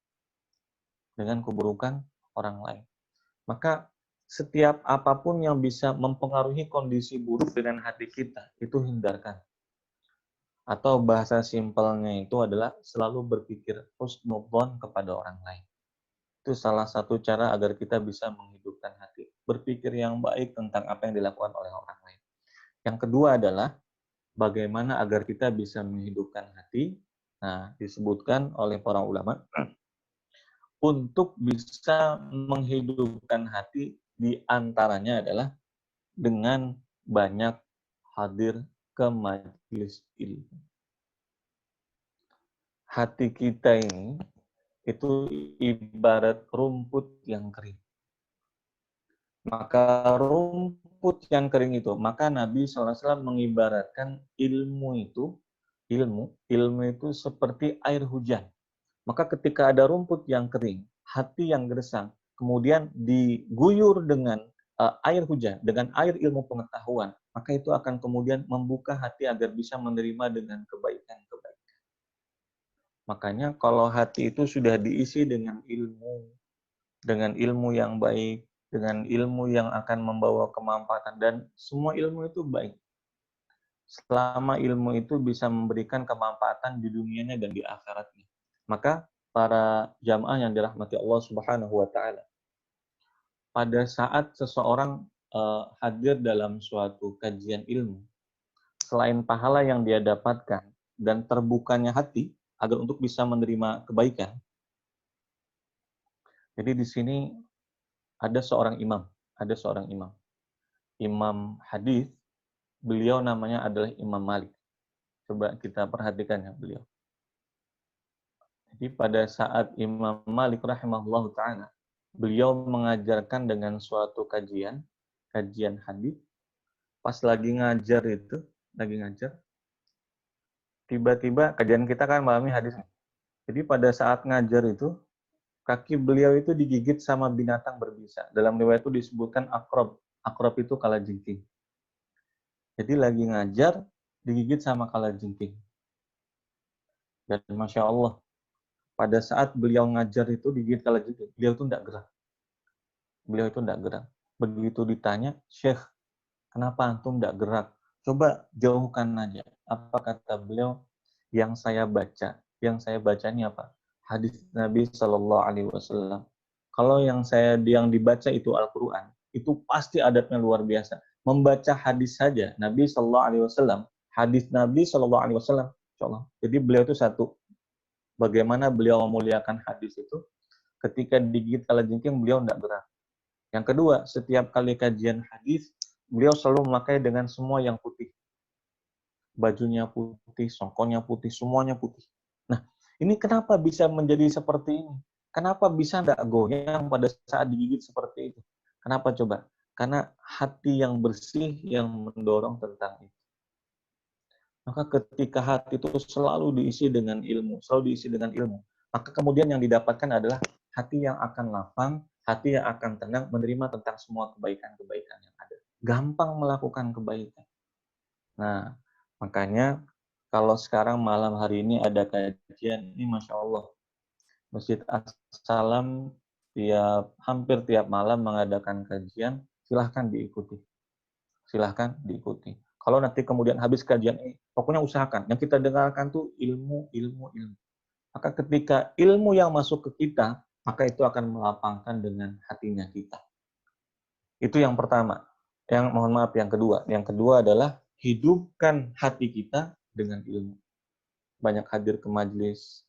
Dengan keburukan orang lain. Maka setiap apapun yang bisa mempengaruhi kondisi buruk dengan hati kita, itu hindarkan. Atau bahasa simpelnya itu adalah selalu berpikir husnudzon kepada orang lain. Itu salah satu cara agar kita bisa menghidupkan hati. Berpikir yang baik tentang apa yang dilakukan oleh orang lain. Yang kedua adalah bagaimana agar kita bisa menghidupkan hati. Nah, disebutkan oleh para ulama, untuk bisa menghidupkan hati di antaranya adalah dengan banyak hadir ke majelis ilmu. Hati kita ini itu ibarat rumput yang kering. Maka rumput yang kering itu, maka Nabi SAW mengibaratkan ilmu itu seperti air hujan. Maka ketika ada rumput yang kering, hati yang gersang, kemudian diguyur dengan air hujan, dengan air ilmu pengetahuan, maka itu akan kemudian membuka hati agar bisa menerima dengan kebaikan-kebaikan. Makanya kalau hati itu sudah diisi dengan ilmu yang baik, dengan ilmu yang akan membawa kemanfaatan, dan semua ilmu itu baik. Selama ilmu itu bisa memberikan kemanfaatan di dunianya dan di akhiratnya. Maka para jamaah yang dirahmati Allah Subhanahu wa taala, pada saat seseorang hadir dalam suatu kajian ilmu, selain pahala yang dia dapatkan dan terbukanya hati agar untuk bisa menerima kebaikan. Jadi di sini ada seorang imam, imam hadis, beliau namanya adalah Imam Malik. Coba kita perhatikan ya beliau. Jadi pada saat Imam Malik rahimahullah ta'ala, beliau mengajarkan dengan suatu kajian hadis, pas lagi ngajar itu, tiba-tiba kajian kita kan malamnya hadis. Jadi pada saat ngajar itu, kaki beliau itu digigit sama binatang berbisa. Dalam riwayat itu disebutkan akrob. Akrob itu kalajengking. Jadi lagi ngajar, digigit sama kalajengking. Dan Masya Allah, pada saat beliau ngajar itu digigit kalajengking, beliau itu tidak gerak. Begitu ditanya, Syekh, kenapa antum tidak gerak? Coba jauhkan aja. Apa kata beliau? Yang saya baca ini apa? Hadis Nabi Shallallahu Alaihi Wasallam. Kalau yang dibaca itu Al-Quran, itu pasti adatnya luar biasa. Membaca hadis saja, Nabi Shallallahu Alaihi Wasallam, hadis Nabi Shallallahu Alaihi Wasallam. Jadi beliau itu satu. Bagaimana beliau memuliakan hadis itu? Ketika digigit kalajengking, beliau tidak gerak. Yang kedua, setiap kali kajian hadis, beliau selalu memakai dengan semua yang putih. Bajunya putih, songkoknya putih, semuanya putih. Nah, ini kenapa bisa menjadi seperti ini? Kenapa bisa tidak goyang pada saat digigit seperti itu? Kenapa coba? Karena hati yang bersih yang mendorong tentang itu. Maka ketika hati itu selalu diisi dengan ilmu, maka kemudian yang didapatkan adalah hati yang akan lapang, hati yang akan tenang, menerima tentang semua kebaikan-kebaikan yang ada. Gampang melakukan kebaikan. Nah, makanya kalau sekarang malam hari ini ada kajian, ini Masya Allah, Masjid As-Salam hampir tiap malam mengadakan kajian, silahkan diikuti. Kalau nanti kemudian habis kajian ini, pokoknya usahakan. Yang kita dengarkan tuh ilmu. Maka ketika ilmu yang masuk ke kita, maka itu akan melapangkan dengan hatinya kita. Itu yang pertama. Yang kedua. Yang kedua adalah hidupkan hati kita dengan ilmu. Banyak hadir ke majelis.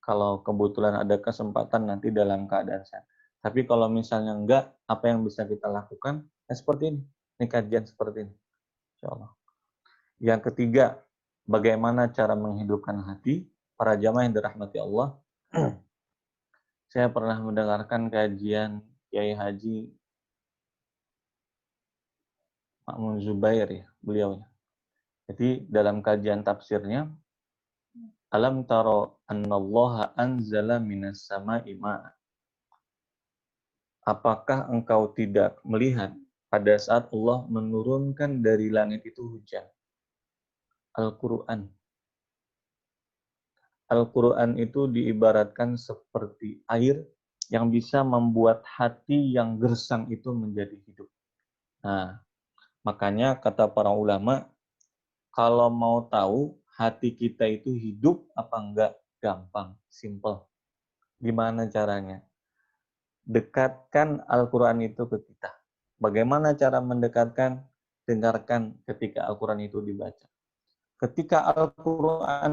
Kalau kebetulan ada kesempatan nanti dalam keadaan sehat. Tapi kalau misalnya enggak, apa yang bisa kita lakukan? Ya seperti ini. Ini kajian seperti ini. Insyaallah. Yang ketiga, bagaimana cara menghidupkan hati para jamaah yang dirahmati Allah. Saya pernah mendengarkan kajian Kiai Haji Ma'mun Zubair ya, beliau. Jadi dalam kajian tafsirnya, alam taro annallaha anzala minas sama'i ma'a. Apakah engkau tidak melihat pada saat Allah menurunkan dari langit itu hujan? Al-Quran. Al-Quran itu diibaratkan seperti air yang bisa membuat hati yang gersang itu menjadi hidup. Nah, makanya kata para ulama, kalau mau tahu hati kita itu hidup apa enggak, gampang, simple. Gimana caranya? Dekatkan Al-Quran itu ke kita. Bagaimana cara mendekatkan? Dengarkan ketika Al-Quran itu dibaca. Ketika Al-Quran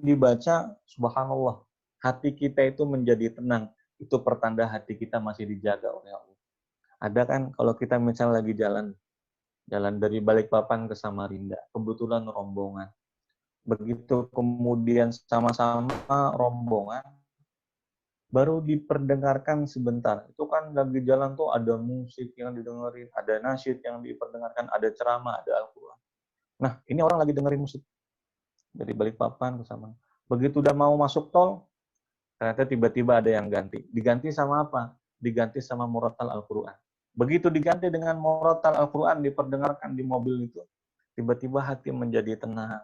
dibaca, subhanallah, hati kita itu menjadi tenang. Itu pertanda hati kita masih dijaga oleh Allah. Ada kan kalau kita misalnya lagi jalan dari Balikpapan ke Samarinda, kebetulan rombongan. Begitu kemudian sama-sama rombongan, baru diperdengarkan sebentar. Itu kan lagi jalan tuh ada musik yang didengerin, ada nasyid yang diperdengarkan, ada ceramah, ada Al-Quran. Nah, ini orang lagi dengerin musik. Dari Balikpapan ke Samarinda. Begitu udah mau masuk tol, ternyata tiba-tiba ada yang ganti. Diganti sama apa? Diganti sama murattal Al-Quran. Begitu diganti dengan murattal Al-Quran, diperdengarkan di mobil itu, tiba-tiba hati menjadi tenang.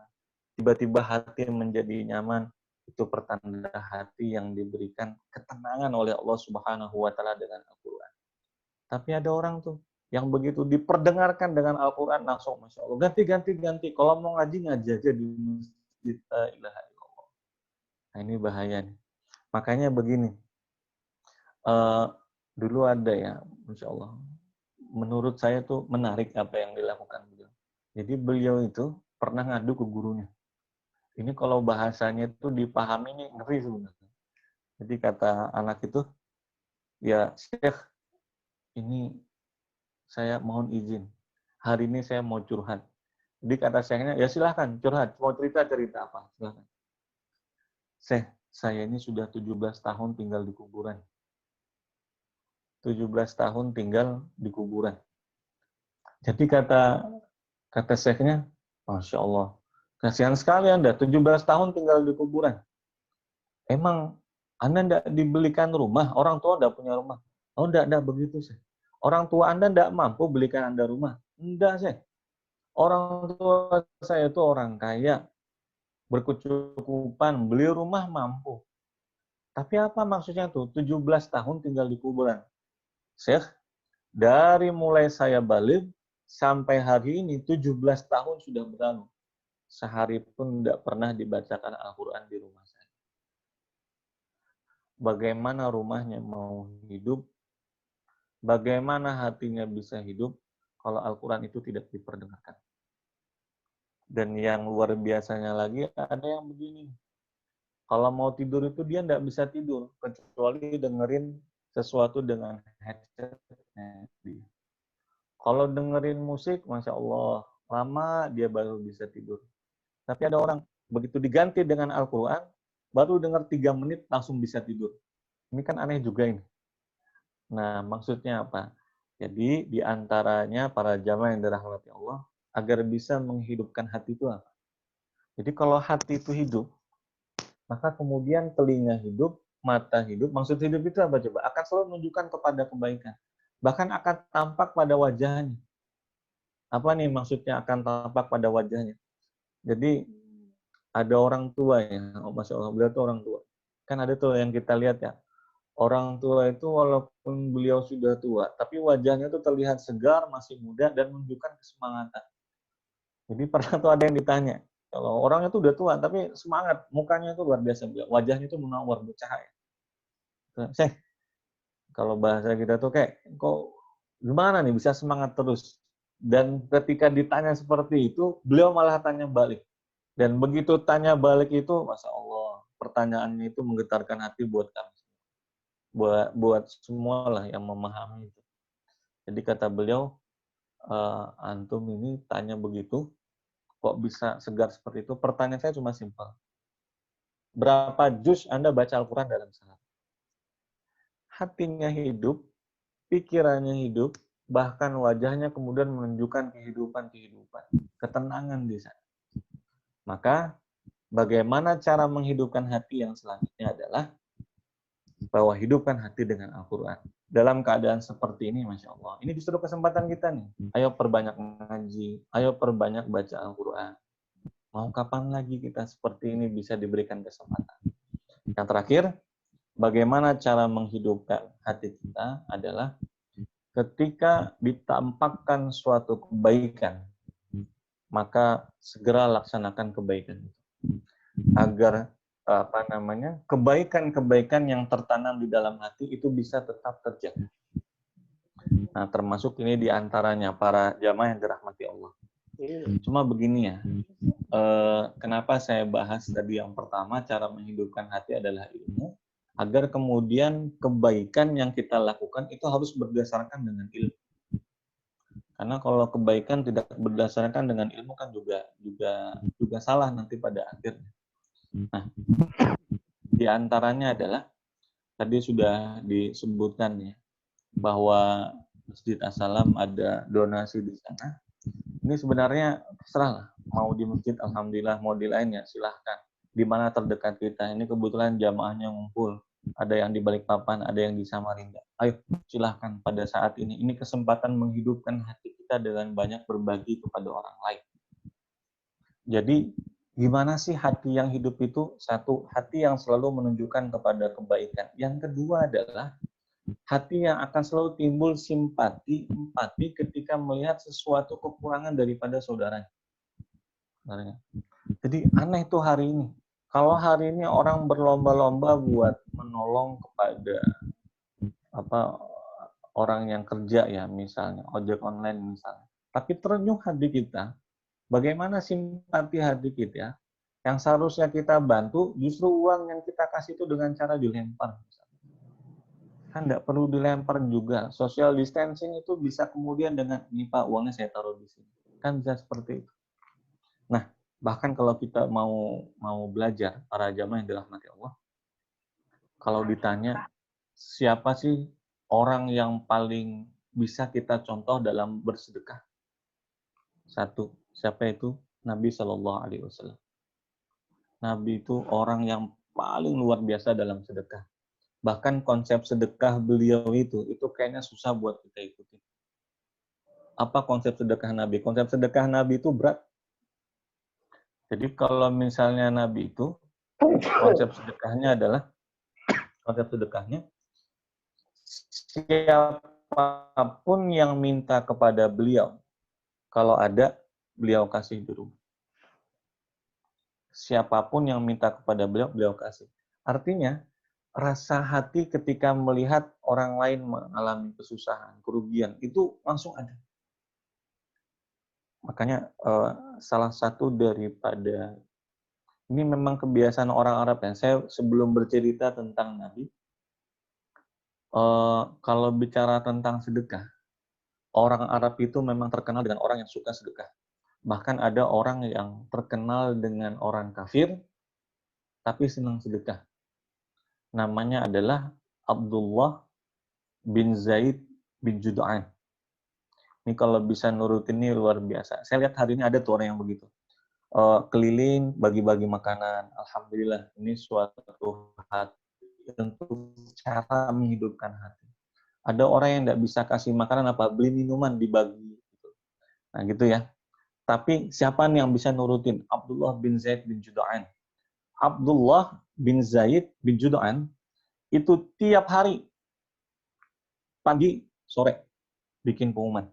Tiba-tiba hati menjadi nyaman. Itu pertanda hati yang diberikan ketenangan oleh Allah Subhanahu wa Ta'ala dengan Al-Quran. Tapi ada orang tuh yang begitu diperdengarkan dengan Al-Quran langsung Masya Allah. Ganti. Kalau mau ngaji aja di masjid. La ilaha illallah. Nah ini bahaya nih. Makanya begini. Dulu ada ya, Masya Allah. Menurut saya tuh menarik apa yang dilakukan beliau. Jadi beliau itu pernah ngadu ke gurunya. Ini kalau bahasanya itu dipahami nih ngeri sebenarnya. Jadi kata anak itu, ya Syekh, ini saya mohon izin. Hari ini saya mau curhat. Jadi kata syekhnya, ya silahkan curhat. Mau cerita apa? Silahkan. saya ini sudah 17 tahun tinggal di kuburan. 17 tahun tinggal di kuburan. Jadi kata syekhnya, Masya Allah, kasihan sekali Anda, 17 tahun tinggal di kuburan. Emang Anda tidak dibelikan rumah? Orang tua tidak punya rumah? Oh, tidak begitu, Syekh. Orang tua Anda tidak mampu belikan Anda rumah? Tidak, Syekh. Orang tua saya itu orang kaya, berkecukupan, beli rumah mampu. Tapi apa maksudnya tuh? 17 tahun tinggal di kuburan. Syekh, dari mulai saya balik sampai hari ini 17 tahun sudah berlalu. Sehari pun tidak pernah dibacakan Al-Quran di rumah saya. Bagaimana rumahnya mau hidup? Bagaimana hatinya bisa hidup kalau Al-Quran itu tidak diperdengarkan? Dan yang luar biasanya lagi ada yang begini. Kalau mau tidur itu dia tidak bisa tidur kecuali dengerin sesuatu dengan headsetnya. Kalau dengerin musik, Masya Allah, lama dia baru bisa tidur. Tapi ada orang, begitu diganti dengan Al-Quran, baru dengar 3 menit langsung bisa tidur. Ini kan aneh juga ini. Nah, maksudnya apa? Jadi, diantaranya para jamaah yang dirahmati Allah, agar bisa menghidupkan hati itu apa? Jadi, kalau hati itu hidup, maka kemudian telinga hidup, mata hidup. Maksud hidup itu apa coba? Akan selalu menunjukkan kepada kebaikan. Bahkan akan tampak pada wajahnya. Apa nih maksudnya akan tampak pada wajahnya? Jadi ada orang tua ya, Masya Allah, beliau itu orang tua. Kan ada tuh yang kita lihat ya, orang tua itu walaupun beliau sudah tua, tapi wajahnya itu terlihat segar, masih muda, dan menunjukkan kesemangatan. Jadi pernah tuh ada yang ditanya, kalau orangnya tuh udah tua, tapi semangat, mukanya itu luar biasa, wajahnya itu menawar, bercahaya. Saya, kalau bahasa kita tuh kayak, kok gimana nih bisa semangat terus? Dan ketika ditanya seperti itu, beliau malah tanya balik. Dan begitu tanya balik itu, Masya Allah, pertanyaannya itu menggetarkan hati buat kami. Buat semua lah yang memahami itu. Jadi kata beliau, antum ini tanya begitu, kok bisa segar seperti itu? Pertanyaan saya cuma simpel. Berapa juz Anda baca Al-Quran dalam sehari? Hatinya hidup, pikirannya hidup, bahkan wajahnya kemudian menunjukkan kehidupan, ketenangan di sana. Maka bagaimana cara menghidupkan hati yang selanjutnya adalah bahwa hidupkan hati dengan Al-Quran. Dalam keadaan seperti ini, Masya Allah. Ini justru kesempatan kita nih. Ayo perbanyak ngaji, ayo perbanyak baca Al-Quran. Mau kapan lagi kita seperti ini bisa diberikan kesempatan? Yang terakhir, bagaimana cara menghidupkan hati kita adalah ketika ditampakkan suatu kebaikan, maka segera laksanakan kebaikan itu. Agar kebaikan-kebaikan yang tertanam di dalam hati itu bisa tetap terjaga. Nah, termasuk ini diantaranya para jamaah yang dirahmati Allah. Cuma begini ya, kenapa saya bahas tadi yang pertama, cara menghidupkan hati adalah ilmu, agar kemudian kebaikan yang kita lakukan itu harus berdasarkan dengan ilmu. Karena kalau kebaikan tidak berdasarkan dengan ilmu kan juga salah nanti pada akhirnya. Nah, di antaranya adalah tadi sudah disebutkan ya bahwa Masjid As-Salam ada donasi di sana. Ini sebenarnya terserah lah, mau di masjid alhamdulillah, mau di lainnya silahkan. Di mana terdekat kita. Ini kebetulan jamaahnya ngumpul. Ada yang di Balikpapan, ada yang di Samarinda. Ayo silahkan pada saat ini. Ini kesempatan menghidupkan hati kita dengan banyak berbagi kepada orang lain. Jadi gimana sih hati yang hidup itu? Satu, hati yang selalu menunjukkan kepada kebaikan. Yang kedua adalah hati yang akan selalu timbul simpati, empati ketika melihat sesuatu kekurangan daripada saudaranya. Jadi aneh tuh hari ini. Kalau hari ini orang berlomba-lomba buat menolong kepada orang yang kerja ya, misalnya ojek online misalnya. Tapi terenyuh hati kita. Bagaimana simpati hati kita yang seharusnya kita bantu, justru uang yang kita kasih itu dengan cara dilempar. Kan nggak perlu dilempar juga. Social distancing itu bisa kemudian dengan, ini Pak, uangnya saya taruh di sini. Kan bisa seperti itu. Nah, bahkan kalau kita mau belajar, para jamaah yang dirahmati Allah, Kalau ditanya, siapa sih orang yang paling bisa kita contoh dalam bersedekah? Satu, siapa itu? Nabi Shallallahu Alaihi Wasallam. Nabi itu orang yang paling luar biasa dalam sedekah. Bahkan konsep sedekah beliau itu kayaknya susah buat kita ikuti. Apa konsep sedekah Nabi? Konsep sedekah Nabi itu berat. Jadi kalau misalnya Nabi itu, konsep sedekahnya siapapun yang minta kepada beliau, kalau ada, beliau kasih di rumah. Siapapun yang minta kepada beliau, beliau kasih. Artinya, rasa hati ketika melihat orang lain mengalami kesusahan, kerugian, itu langsung ada. Makanya salah satu daripada, ini memang kebiasaan orang Arab ya. Saya sebelum bercerita tentang Nabi, kalau bicara tentang sedekah, orang Arab itu memang terkenal dengan orang yang suka sedekah. Bahkan ada orang yang terkenal dengan orang kafir, tapi senang sedekah. Namanya adalah Abdullah bin Zaid bin Jud'an. Ini kalau bisa nurutin ini luar biasa. Saya lihat hari ini ada tuh orang yang begitu. Keliling, bagi-bagi makanan. Alhamdulillah, ini suatu hati untuk cara menghidupkan hati. Ada orang yang tidak bisa kasih makanan apa, beli minuman dibagi. Nah gitu ya. Tapi siapa nih yang bisa nurutin? Abdullah bin Zaid bin Jud'an. Abdullah bin Zaid bin Jud'an itu tiap hari pagi, sore bikin pengumuman.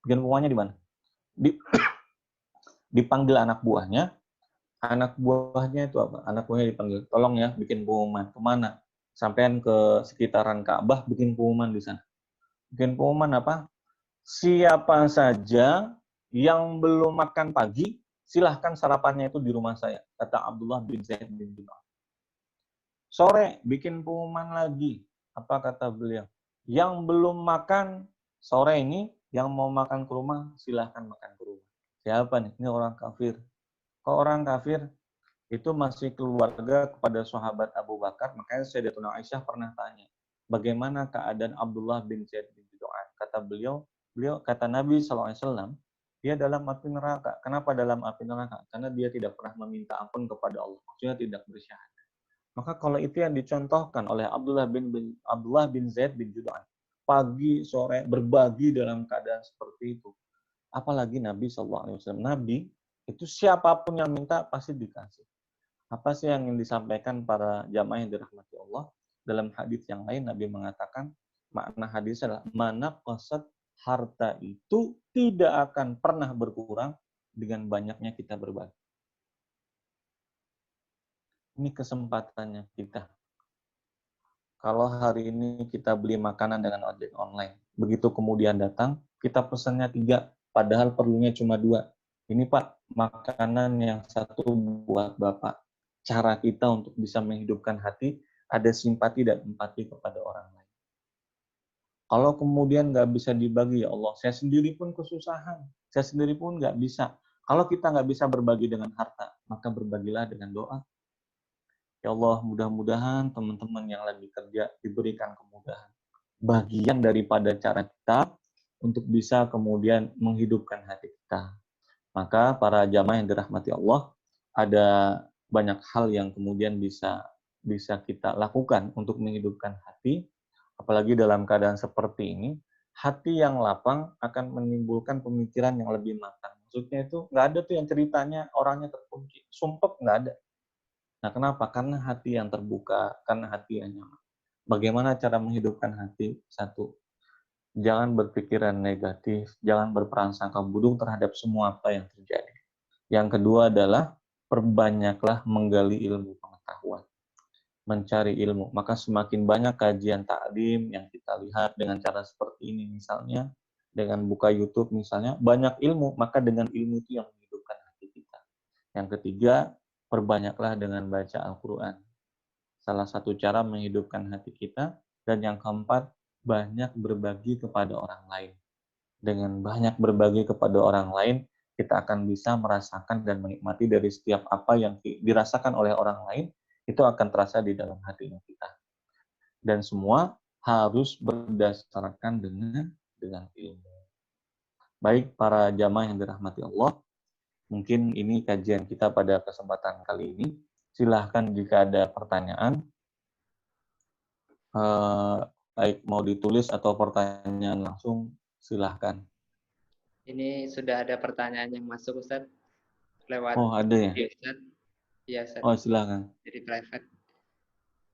Bikin pengumumannya di mana? Dipanggil anak buahnya itu apa? Anak buahnya dipanggil, tolong ya bikin pengumuman. Kemana? Sampean ke sekitaran Ka'bah, bikin pengumuman di sana. Bikin pengumuman apa? Siapa saja yang belum makan pagi, silahkan sarapannya itu di rumah saya, kata Abdullah bin Zaid bin Jud'an. Sore bikin pengumuman lagi. Apa kata beliau? Yang belum makan sore ini, yang mau makan ke rumah, silahkan makan ke rumah. Siapa nih? Ini orang kafir. Kok orang kafir? Itu masih keluarga kepada sahabat Abu Bakar. Makanya Sayyidatuna Aisyah pernah tanya, bagaimana keadaan Abdullah bin Zaid bin Jud'an? Kata beliau kata Nabi SAW, dia dalam api neraka. Kenapa dalam api neraka? Karena dia tidak pernah meminta ampun kepada Allah. Maksudnya tidak bersyahadat. Maka kalau itu yang dicontohkan oleh Abdullah bin Zaid bin Jud'an, pagi sore berbagi dalam keadaan seperti itu, apalagi Nabi SAW. Nabi itu siapapun yang minta pasti dikasih. Apa sih yang ingin disampaikan para jamaah yang dirahmati Allah? Dalam hadis yang lain Nabi mengatakan, makna hadis adalah mana qasad harta itu tidak akan pernah berkurang dengan banyaknya kita berbagi. Ini kesempatannya kita. Kalau hari ini kita beli makanan dengan ojek online, begitu kemudian datang, kita pesannya 3, padahal perlunya cuma 2. Ini Pak, makanan yang satu buat Bapak. Cara kita untuk bisa menghidupkan hati, ada simpati dan empati kepada orang lain. Kalau kemudian nggak bisa dibagi, ya Allah, saya sendiri pun kesusahan. Saya sendiri pun nggak bisa. Kalau kita nggak bisa berbagi dengan harta, maka berbagilah dengan doa. Ya Allah, mudah-mudahan teman-teman yang lagi kerja diberikan kemudahan. Bagian daripada cara kita untuk bisa kemudian menghidupkan hati kita. Maka para jamaah yang dirahmati Allah, ada banyak hal yang kemudian bisa kita lakukan untuk menghidupkan hati, apalagi dalam keadaan seperti ini. Hati yang lapang akan menimbulkan pemikiran yang lebih matang. Maksudnya itu nggak ada tuh yang ceritanya orangnya terkunci, sumpek nggak ada. Nah, kenapa? Karena hati yang terbuka, karena hati yang nyaman. Bagaimana cara menghidupkan hati? Satu, jangan berpikiran negatif, jangan berprasangka buruk terhadap semua apa yang terjadi. Yang kedua adalah perbanyaklah menggali ilmu pengetahuan, mencari ilmu. Maka semakin banyak kajian taklim yang kita lihat dengan cara seperti ini misalnya, dengan buka YouTube misalnya, banyak ilmu, maka dengan ilmu itu yang menghidupkan hati kita. Yang ketiga, perbanyaklah dengan baca Al-Quran. Salah satu cara menghidupkan hati kita. Dan yang keempat, banyak berbagi kepada orang lain. Dengan banyak berbagi kepada orang lain, kita akan bisa merasakan dan menikmati dari setiap apa yang dirasakan oleh orang lain, itu akan terasa di dalam hati kita. Dan semua harus berdasarkan dengan ilmu. Baik para jamaah yang dirahmati Allah, mungkin ini kajian kita pada kesempatan kali ini. Silahkan jika ada pertanyaan, baik mau ditulis atau pertanyaan langsung, silahkan. Ini sudah ada pertanyaan yang masuk, Ustaz, lewat Oh, ada ya? video, Ustaz. Ya, Ustaz. Oh, silahkan. Jadi private.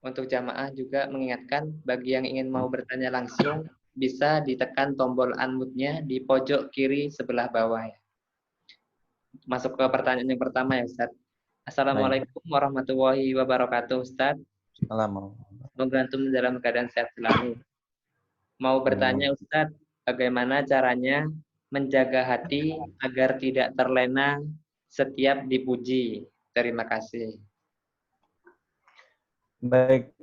Untuk jamaah juga mengingatkan, bagi yang ingin mau bertanya langsung, bisa ditekan tombol unmute-nya di pojok kiri sebelah bawah ya. Masuk ke pertanyaan yang pertama ya, Ustaz. Assalamualaikum warahmatullahi wabarakatuh, Ustaz. Assalamualaikum. Semoga antum dalam keadaan sehat selalu. Mau bertanya, Ustaz, bagaimana caranya menjaga hati agar tidak terlena setiap dipuji? Terima kasih. Baik,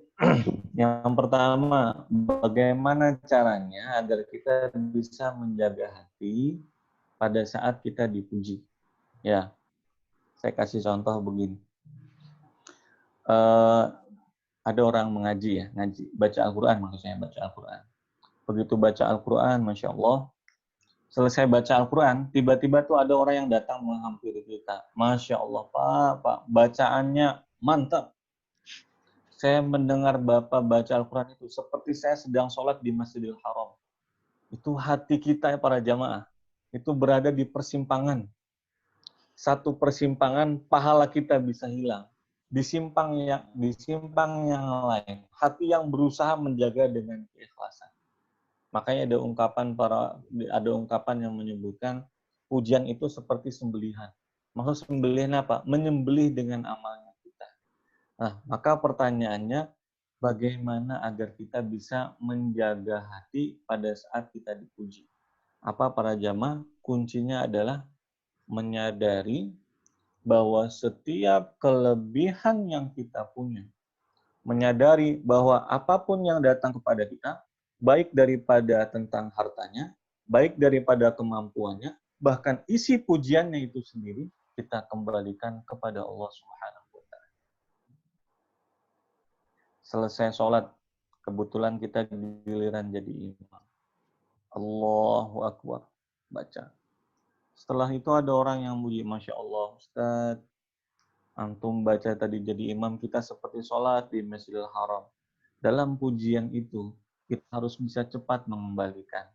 yang pertama, bagaimana caranya agar kita bisa menjaga hati pada saat kita dipuji? Ya, saya kasih contoh begini. Ada orang mengaji ya, baca Al-Quran maksudnya, baca Al-Quran. Begitu baca Al-Quran, Masya Allah, selesai baca Al-Quran, tiba-tiba tuh ada orang yang datang menghampiri kita. Masya Allah, Pak, bacaannya mantap. Saya mendengar Bapak baca Al-Quran itu seperti saya sedang sholat di Masjidil Haram. Itu hati kita para jamaah. Itu berada di persimpangan. Satu persimpangan, pahala kita bisa hilang. Di simpang yang lain, hati yang berusaha menjaga dengan keikhlasan. Makanya ada ungkapan yang menyebutkan pujian itu seperti sembelihan. Maksud sembelihan apa? Menyembelih dengan amalnya kita. Nah, maka pertanyaannya, bagaimana agar kita bisa menjaga hati pada saat kita dipuji? Apa para jamaah? Kuncinya adalah menyadari bahwa setiap kelebihan yang kita punya, menyadari bahwa apapun yang datang kepada kita, baik daripada tentang hartanya, baik daripada kemampuannya, bahkan isi pujiannya itu sendiri, kita kembalikan kepada Allah Subhanahu wa Ta'ala. Selesai sholat, kebetulan kita giliran jadi imam. Allahu Akbar, baca. Setelah itu ada orang yang muji, Masya Allah, Ustaz, antum baca tadi jadi imam, kita seperti sholat di Masjidil Haram. Dalam pujian itu, kita harus bisa cepat mengembalikan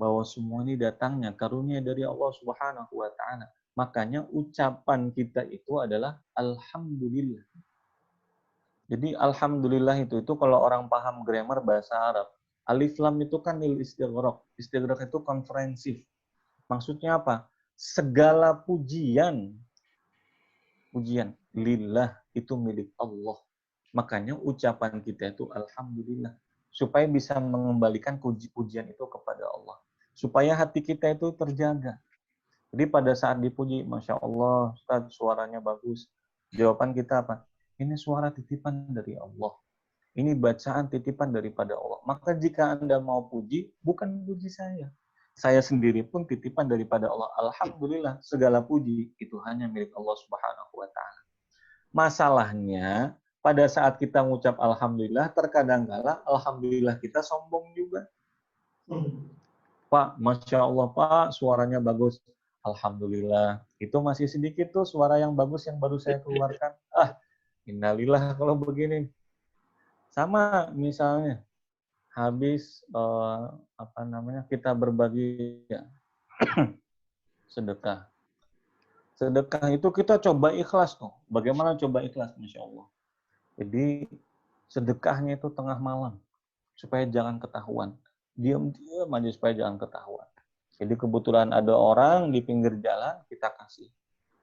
bahwa semua ini datangnya karunia dari Allah Subhanahu wa Ta'ala. Makanya ucapan kita itu adalah alhamdulillah. Jadi alhamdulillah itu kalau orang paham grammar bahasa Arab, alif lam itu kan lil istighraq. Istighraq itu konferensif. Maksudnya apa? Segala pujian lillah itu milik Allah. Makanya ucapan kita itu alhamdulillah, supaya bisa mengembalikan pujian itu kepada Allah, supaya hati kita itu terjaga. Jadi pada saat dipuji, Masya Allah, Ustaz, suaranya bagus. Jawaban kita apa? Ini suara titipan dari Allah. Ini bacaan titipan daripada Allah. Maka jika Anda mau puji, bukan puji saya. Saya sendiri pun titipan daripada Allah. Alhamdulillah, segala puji itu hanya milik Allah Subhanahu wa Ta'ala. Masalahnya, pada saat kita mengucap alhamdulillah, terkadang kala alhamdulillah kita sombong juga. Pak, Masya Allah, Pak, suaranya bagus. Alhamdulillah. Itu masih sedikit tuh suara yang bagus yang baru saya keluarkan. Innalillah kalau begini. Sama misalnya, habis kita berbagi ya, sedekah. Sedekah itu kita coba ikhlas tuh. Bagaimana coba ikhlas, Masya Allah. Jadi sedekahnya itu tengah malam supaya jangan ketahuan. Diam-diam aja supaya jangan ketahuan. Jadi kebetulan ada orang di pinggir jalan, kita kasih.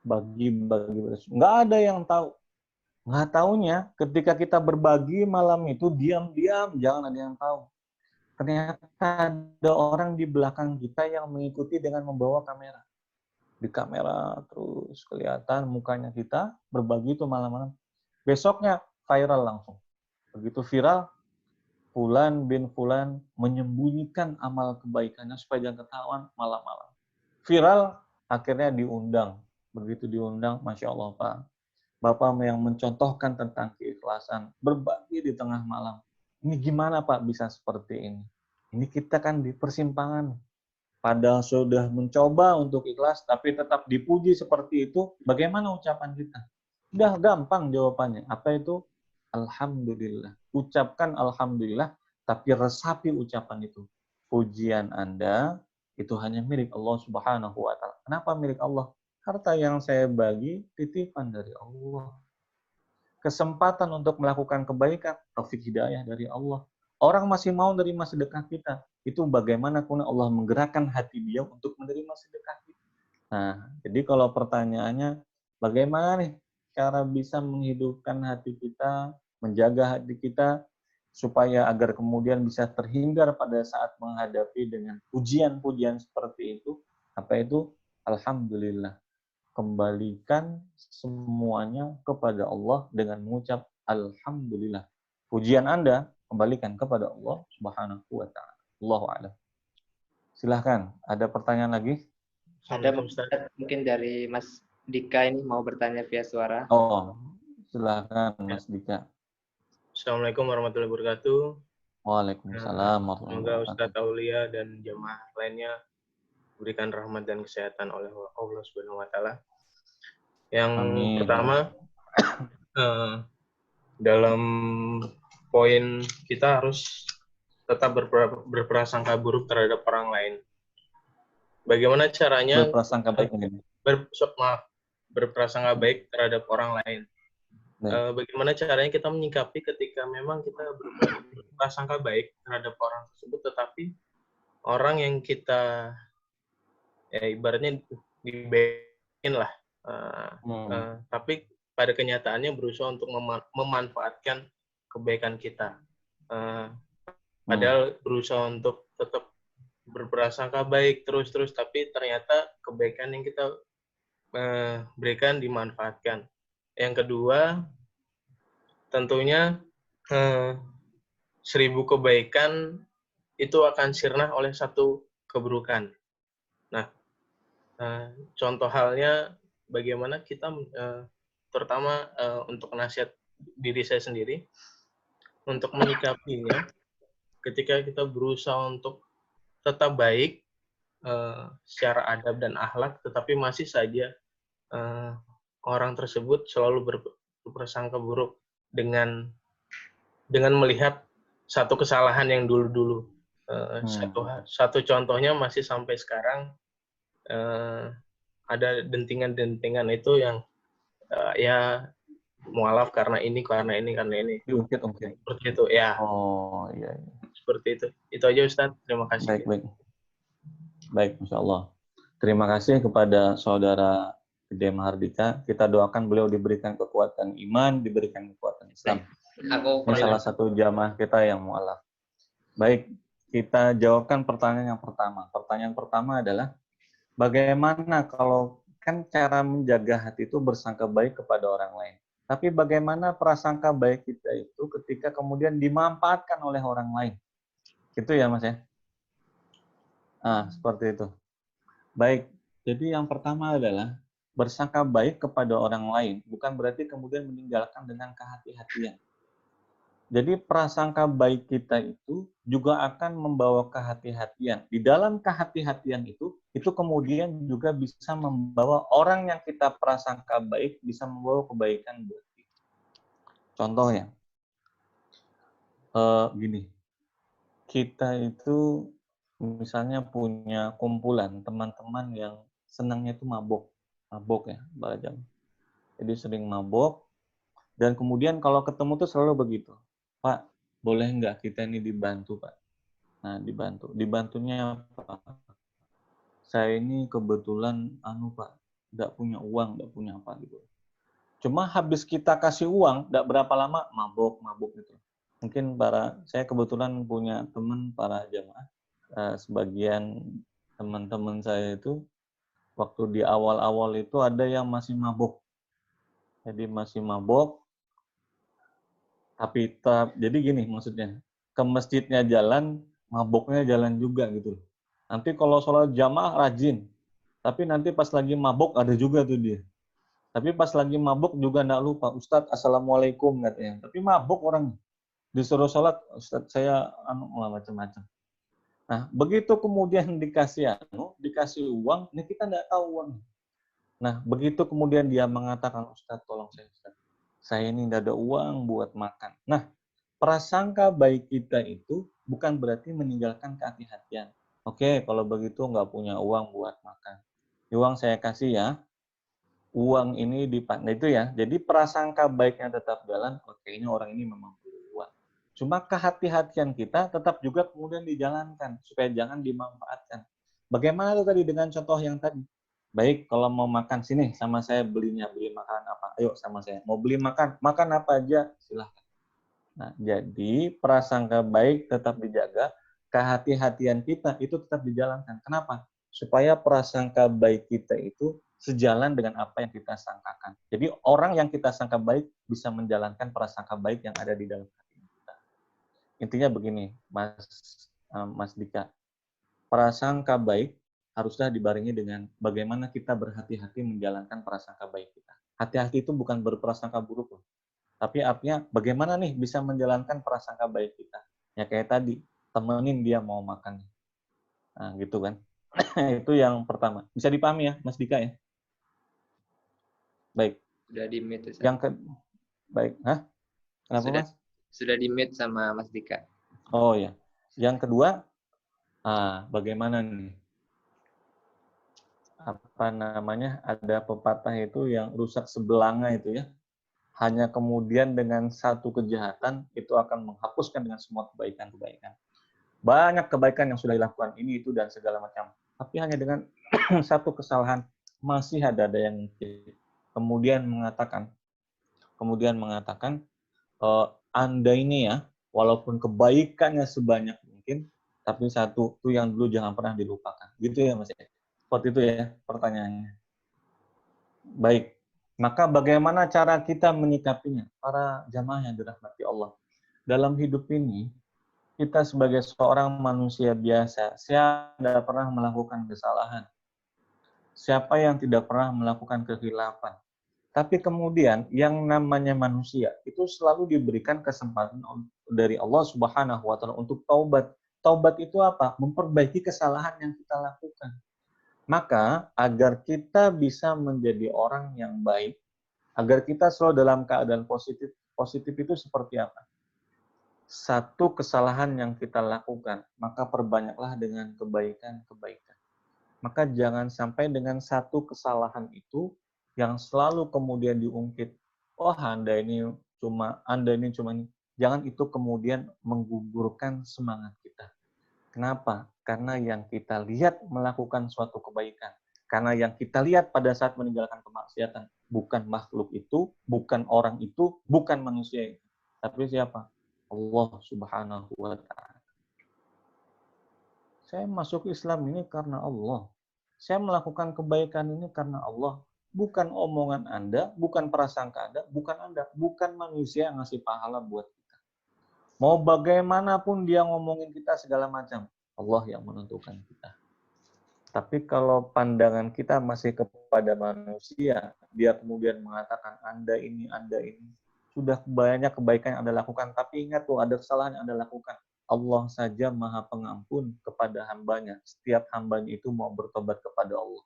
Bagi-bagi. Nggak ada yang tahu. Nggak taunya ketika kita berbagi malam itu diam-diam, jangan ada yang tahu. Ternyata ada orang di belakang kita yang mengikuti dengan membawa kamera. Di kamera terus kelihatan mukanya kita berbagi itu malam-malam. Besoknya viral langsung. Begitu viral, Fulan bin Fulan menyembunyikan amal kebaikannya supaya jangan ketahuan malam-malam. Viral, akhirnya diundang. Begitu diundang, Masya Allah Pak. Bapak yang mencontohkan tentang keikhlasan, berbagi di tengah malam. Ini gimana Pak bisa seperti ini? Ini kita kan di persimpangan. Padahal sudah mencoba untuk ikhlas, tapi tetap dipuji seperti itu, bagaimana ucapan kita? Udah gampang jawabannya. Apa itu? Alhamdulillah. Ucapkan Alhamdulillah, tapi resapi ucapan itu. Pujian Anda itu hanya milik Allah Subhanahu wa Ta'ala. Kenapa milik Allah? Harta yang saya bagi titipan dari Allah. Kesempatan untuk melakukan kebaikan, taufik hidayah dari Allah. Orang masih mau menerima sedekah kita. Itu bagaimana kemudian Allah menggerakkan hati dia untuk menerima sedekah kita. Nah, jadi kalau pertanyaannya, bagaimana nih cara bisa menghidupkan hati kita, menjaga hati kita, supaya agar kemudian bisa terhindar pada saat menghadapi dengan pujian-pujian seperti itu. Apa itu? Alhamdulillah. Kembalikan semuanya kepada Allah dengan mengucap Alhamdulillah. Pujian Anda kembalikan kepada Allah Subhanahu wa Ta'ala. Allahu a'lam. Silahkan, ada pertanyaan lagi? Ada mungkin dari Mas Dika ini mau bertanya via suara. Oh, silahkan Mas Dika. Assalamualaikum warahmatullahi wabarakatuh. Waalaikumsalam warahmatullahi Semoga wabarakatuh. Ustadz Aulia dan jamaah lainnya berikan rahmat dan kesehatan oleh Allah Subhanahu wa Ta'ala. Yang Amin. pertama, dalam poin kita harus tetap berprasangka buruk terhadap orang lain. Bagaimana caranya Berprasangka baik ini. berprasangka baik terhadap orang lain? Bagaimana caranya kita menyikapi ketika memang kita berprasangka baik terhadap orang tersebut, tetapi orang yang kita ibaratnya dibaikin lah, tapi pada kenyataannya berusaha untuk memanfaatkan kebaikan kita, padahal berusaha untuk tetap berprasangka baik terus, tapi ternyata kebaikan yang kita berikan dimanfaatkan. Yang kedua, tentunya 1000 kebaikan itu akan sirna oleh satu keburukan. Nah, contoh halnya bagaimana kita, terutama untuk nasihat diri saya sendiri, untuk menyikapinya ketika kita berusaha untuk tetap baik secara adab dan akhlak, tetapi masih saja orang tersebut selalu berprasangka buruk dengan melihat satu kesalahan yang dulu-dulu. Satu contohnya masih sampai sekarang ada dentingan-dentingan itu yang ya mualaf karena ini. Diungkit-ungkit. Seperti itu ya. Oh iya. Seperti itu. Itu aja Ustadz. Terima kasih. Baik, Masya Allah. Terima kasih kepada saudara Gede Mahardika. Kita doakan beliau diberikan kekuatan iman, diberikan kekuatan Islam. Ini salah satu jamaah kita yang mu'alaf. Baik, kita jawabkan pertanyaan yang pertama. Pertanyaan pertama adalah, bagaimana kalau kan cara menjaga hati itu bersangka baik kepada orang lain. Tapi bagaimana prasangka baik kita itu ketika kemudian dimanfaatkan oleh orang lain? Itu ya Mas ya? Nah, seperti itu. Baik, jadi yang pertama adalah bersangka baik kepada orang lain, bukan berarti kemudian meninggalkan dengan kehati-hatian. Jadi prasangka baik kita itu juga akan membawa kehati-hatian. Di dalam kehati-hatian itu kemudian juga bisa membawa orang yang kita prasangka baik bisa membawa kebaikan buat kita. Contohnya, gini, kita itu misalnya punya kumpulan teman-teman yang senangnya itu mabok ya, Mbak. Jadi sering mabok, dan kemudian kalau ketemu tuh selalu begitu, Pak, boleh nggak kita ini dibantu, Pak? Nah, dibantunya apa? Saya ini kebetulan Pak, nggak punya uang, nggak punya apa gitu. Cuma habis kita kasih uang, nggak berapa lama mabok gitu. Mungkin saya kebetulan punya teman para jamaah, sebagian teman-teman saya itu waktu di awal-awal itu ada yang masih mabok. Jadi masih mabok, tapi jadi gini maksudnya, ke masjidnya jalan, maboknya jalan juga gitu. Nanti kalau sholat jamaah rajin, tapi nanti pas lagi mabok ada juga tuh dia. Tapi pas lagi mabok juga nggak lupa, Ustadz Assalamualaikum katanya. Tapi mabok orangnya. Disuruh sholat, Ustaz, saya macam-macam. Nah, begitu kemudian dikasih uang, ini kita nggak tahu uang. Nah, begitu kemudian dia mengatakan, Ustaz, tolong saya, Ustaz. Saya ini nggak ada uang buat makan. Nah, prasangka baik kita itu bukan berarti meninggalkan kehati-hatian. Oke, kalau begitu nggak punya uang buat makan. Uang saya kasih ya. Uang ini nah itu ya. Jadi prasangka baiknya tetap jalan. Oke, ini orang ini memang perlu uang. Cuma kehati-hatian kita tetap juga kemudian dijalankan supaya jangan dimanfaatkan. Bagaimana tuh tadi dengan contoh yang tadi? Baik, kalau mau makan sini sama saya beli makanan apa? Ayo sama saya. Mau beli makan apa aja silahkan. Nah, jadi prasangka baik tetap dijaga, kehati-hatian kita itu tetap dijalankan. Kenapa? Supaya prasangka baik kita itu sejalan dengan apa yang kita sangkakan. Jadi orang yang kita sangka baik bisa menjalankan prasangka baik yang ada di dalam hati kita. Intinya begini, Mas Dika, prasangka baik haruslah dibarengi dengan bagaimana kita berhati-hati menjalankan prasangka baik kita. Hati-hati itu bukan berprasangka buruk loh. Tapi artinya bagaimana nih bisa menjalankan prasangka baik kita. Ya kayak tadi, temenin dia mau makan. Nah, gitu kan. Itu yang pertama. Bisa dipahami ya, Mas Dika ya? Baik. Sudah di-mute. Baik. Hah? Kenapa, Mas? Sudah di-mute sama Mas Dika. Oh ya. Yang kedua, bagaimana nih? Apa namanya? Ada pepatah itu yang rusak sebelanga itu ya. Hanya kemudian dengan satu kejahatan itu akan menghapuskan dengan semua kebaikan-kebaikan. Banyak kebaikan yang sudah dilakukan ini, itu, dan segala macam. Tapi hanya dengan satu kesalahan masih ada yang kemudian mengatakan Anda ini ya, walaupun kebaikannya sebanyak mungkin, tapi satu itu yang dulu jangan pernah dilupakan. Gitu ya Mas. Seperti itu ya pertanyaannya. Baik. Maka bagaimana cara kita menyikapinya? Para jamaah yang dirahmati Allah. Dalam hidup ini, kita sebagai seorang manusia biasa, siapa tidak pernah melakukan kesalahan? Siapa yang tidak pernah melakukan kekhilafan? Tapi kemudian yang namanya manusia itu selalu diberikan kesempatan dari Allah Subhanahu wa taala untuk taubat. Taubat itu apa? Memperbaiki kesalahan yang kita lakukan. Maka agar kita bisa menjadi orang yang baik, agar kita selalu dalam keadaan positif, positif itu seperti apa? Satu kesalahan yang kita lakukan, maka perbanyaklah dengan kebaikan-kebaikan. Maka jangan sampai dengan satu kesalahan itu yang selalu kemudian diungkit. Oh, Anda ini cuma ini. Jangan itu kemudian menggugurkan semangat kita. Kenapa? Karena yang kita lihat melakukan suatu kebaikan. Karena yang kita lihat pada saat meninggalkan kemaksiatan. Bukan makhluk itu, bukan orang itu, bukan manusia itu. Tapi siapa? Allah Subhanahu wa ta'ala. Saya masuk Islam ini karena Allah. Saya melakukan kebaikan ini karena Allah. Bukan omongan Anda, bukan prasangka Anda, bukan manusia yang ngasih pahala buat kita. Mau bagaimanapun dia ngomongin kita segala macam, Allah yang menentukan kita. Tapi kalau pandangan kita masih kepada manusia, dia kemudian mengatakan Anda ini, sudah banyak kebaikan yang Anda lakukan, tapi ingat tuh ada kesalahan yang Anda lakukan. Allah saja Maha Pengampun kepada hambanya. Setiap hambanya itu mau bertobat kepada Allah.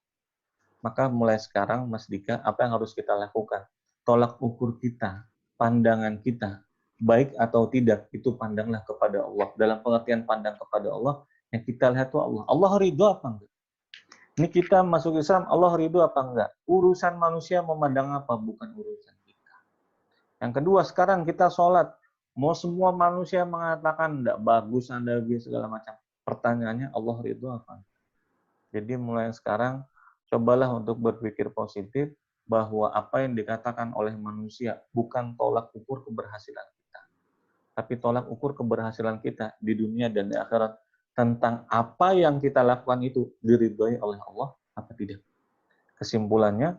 Maka mulai sekarang, Mas Dika, apa yang harus kita lakukan? Tolak ukur kita, pandangan kita, baik atau tidak, itu pandanglah kepada Allah. Dalam pengertian pandang kepada Allah, yang kita lihat itu Allah. Allah ridho apa enggak? Ini kita masuk Islam, Allah ridho apa enggak? Urusan manusia memandang apa? Bukan urusan kita. Yang kedua, sekarang kita sholat. Mau semua manusia mengatakan enggak bagus, Anda segala macam. Pertanyaannya, Allah ridho apa enggak? Jadi mulai sekarang, cobalah untuk berpikir positif bahwa apa yang dikatakan oleh manusia bukan tolak ukur keberhasilan kita. Tapi tolak ukur keberhasilan kita di dunia dan di akhirat tentang apa yang kita lakukan itu diridhoi oleh Allah apa tidak. Kesimpulannya,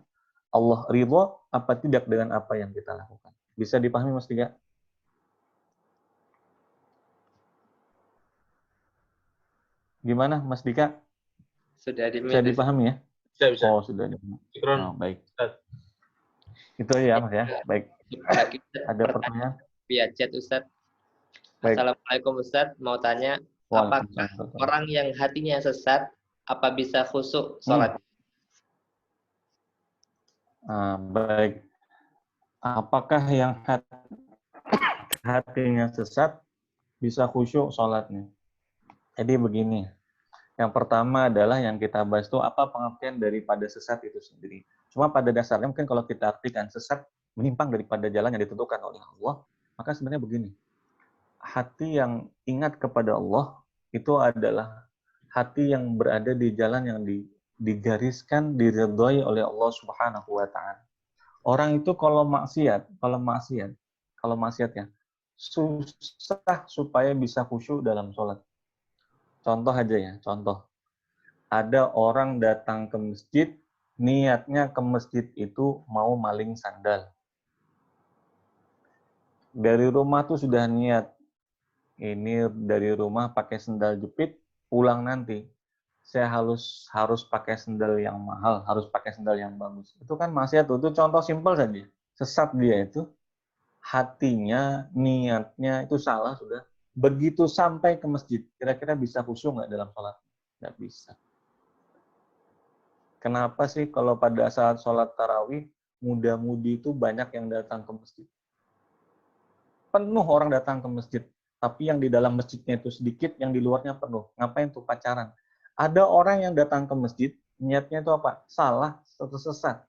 Allah ridho apa tidak dengan apa yang kita lakukan. Bisa dipahami Mas Dika? Gimana Mas Dika? Sudah Bisa dipahami ya? Bisa. Oh, sudah dipahami. Oh, baik. Itu ya Mas ya. Baik. Ada pertanyaan? Via chat Ustaz. Baik. Assalamualaikum Ustaz, mau tanya, apakah Waalaikumsalam. orang yang hatinya sesat, apa bisa khusyuk sholat? Baik. Apakah yang hatinya sesat bisa khusyuk sholatnya? Jadi begini, yang pertama adalah yang kita bahas itu apa pengertian daripada sesat itu sendiri. Cuma pada dasarnya mungkin kalau kita artikan sesat menyimpang daripada jalan yang ditentukan oleh Allah, maka sebenarnya begini, hati yang ingat kepada Allah itu adalah hati yang berada di jalan yang digariskan, diridhoi oleh Allah Subhanahu wa Ta'ala. Orang itu kalau maksiat ya, susah supaya bisa khusyuk dalam sholat. Contoh aja ya, contoh. Ada orang datang ke masjid, niatnya ke masjid itu mau maling sandal. Dari rumah tuh sudah niat, ini dari rumah pakai sendal jepit, pulang nanti saya harus pakai sendal yang mahal, harus pakai sendal yang bagus. Itu kan maksiat tuh. Itu contoh simpel saja. Sesat dia itu, hatinya, niatnya itu salah sudah. Begitu sampai ke masjid, kira-kira bisa khusyuk nggak dalam sholat? Nggak bisa. Kenapa sih kalau pada saat sholat tarawih, muda-mudi itu banyak yang datang ke masjid? Penuh orang datang ke masjid. Tapi yang di dalam masjidnya itu sedikit, yang di luarnya penuh. Ngapain tuh pacaran? Ada orang yang datang ke masjid, niatnya itu apa? Salah, sesat.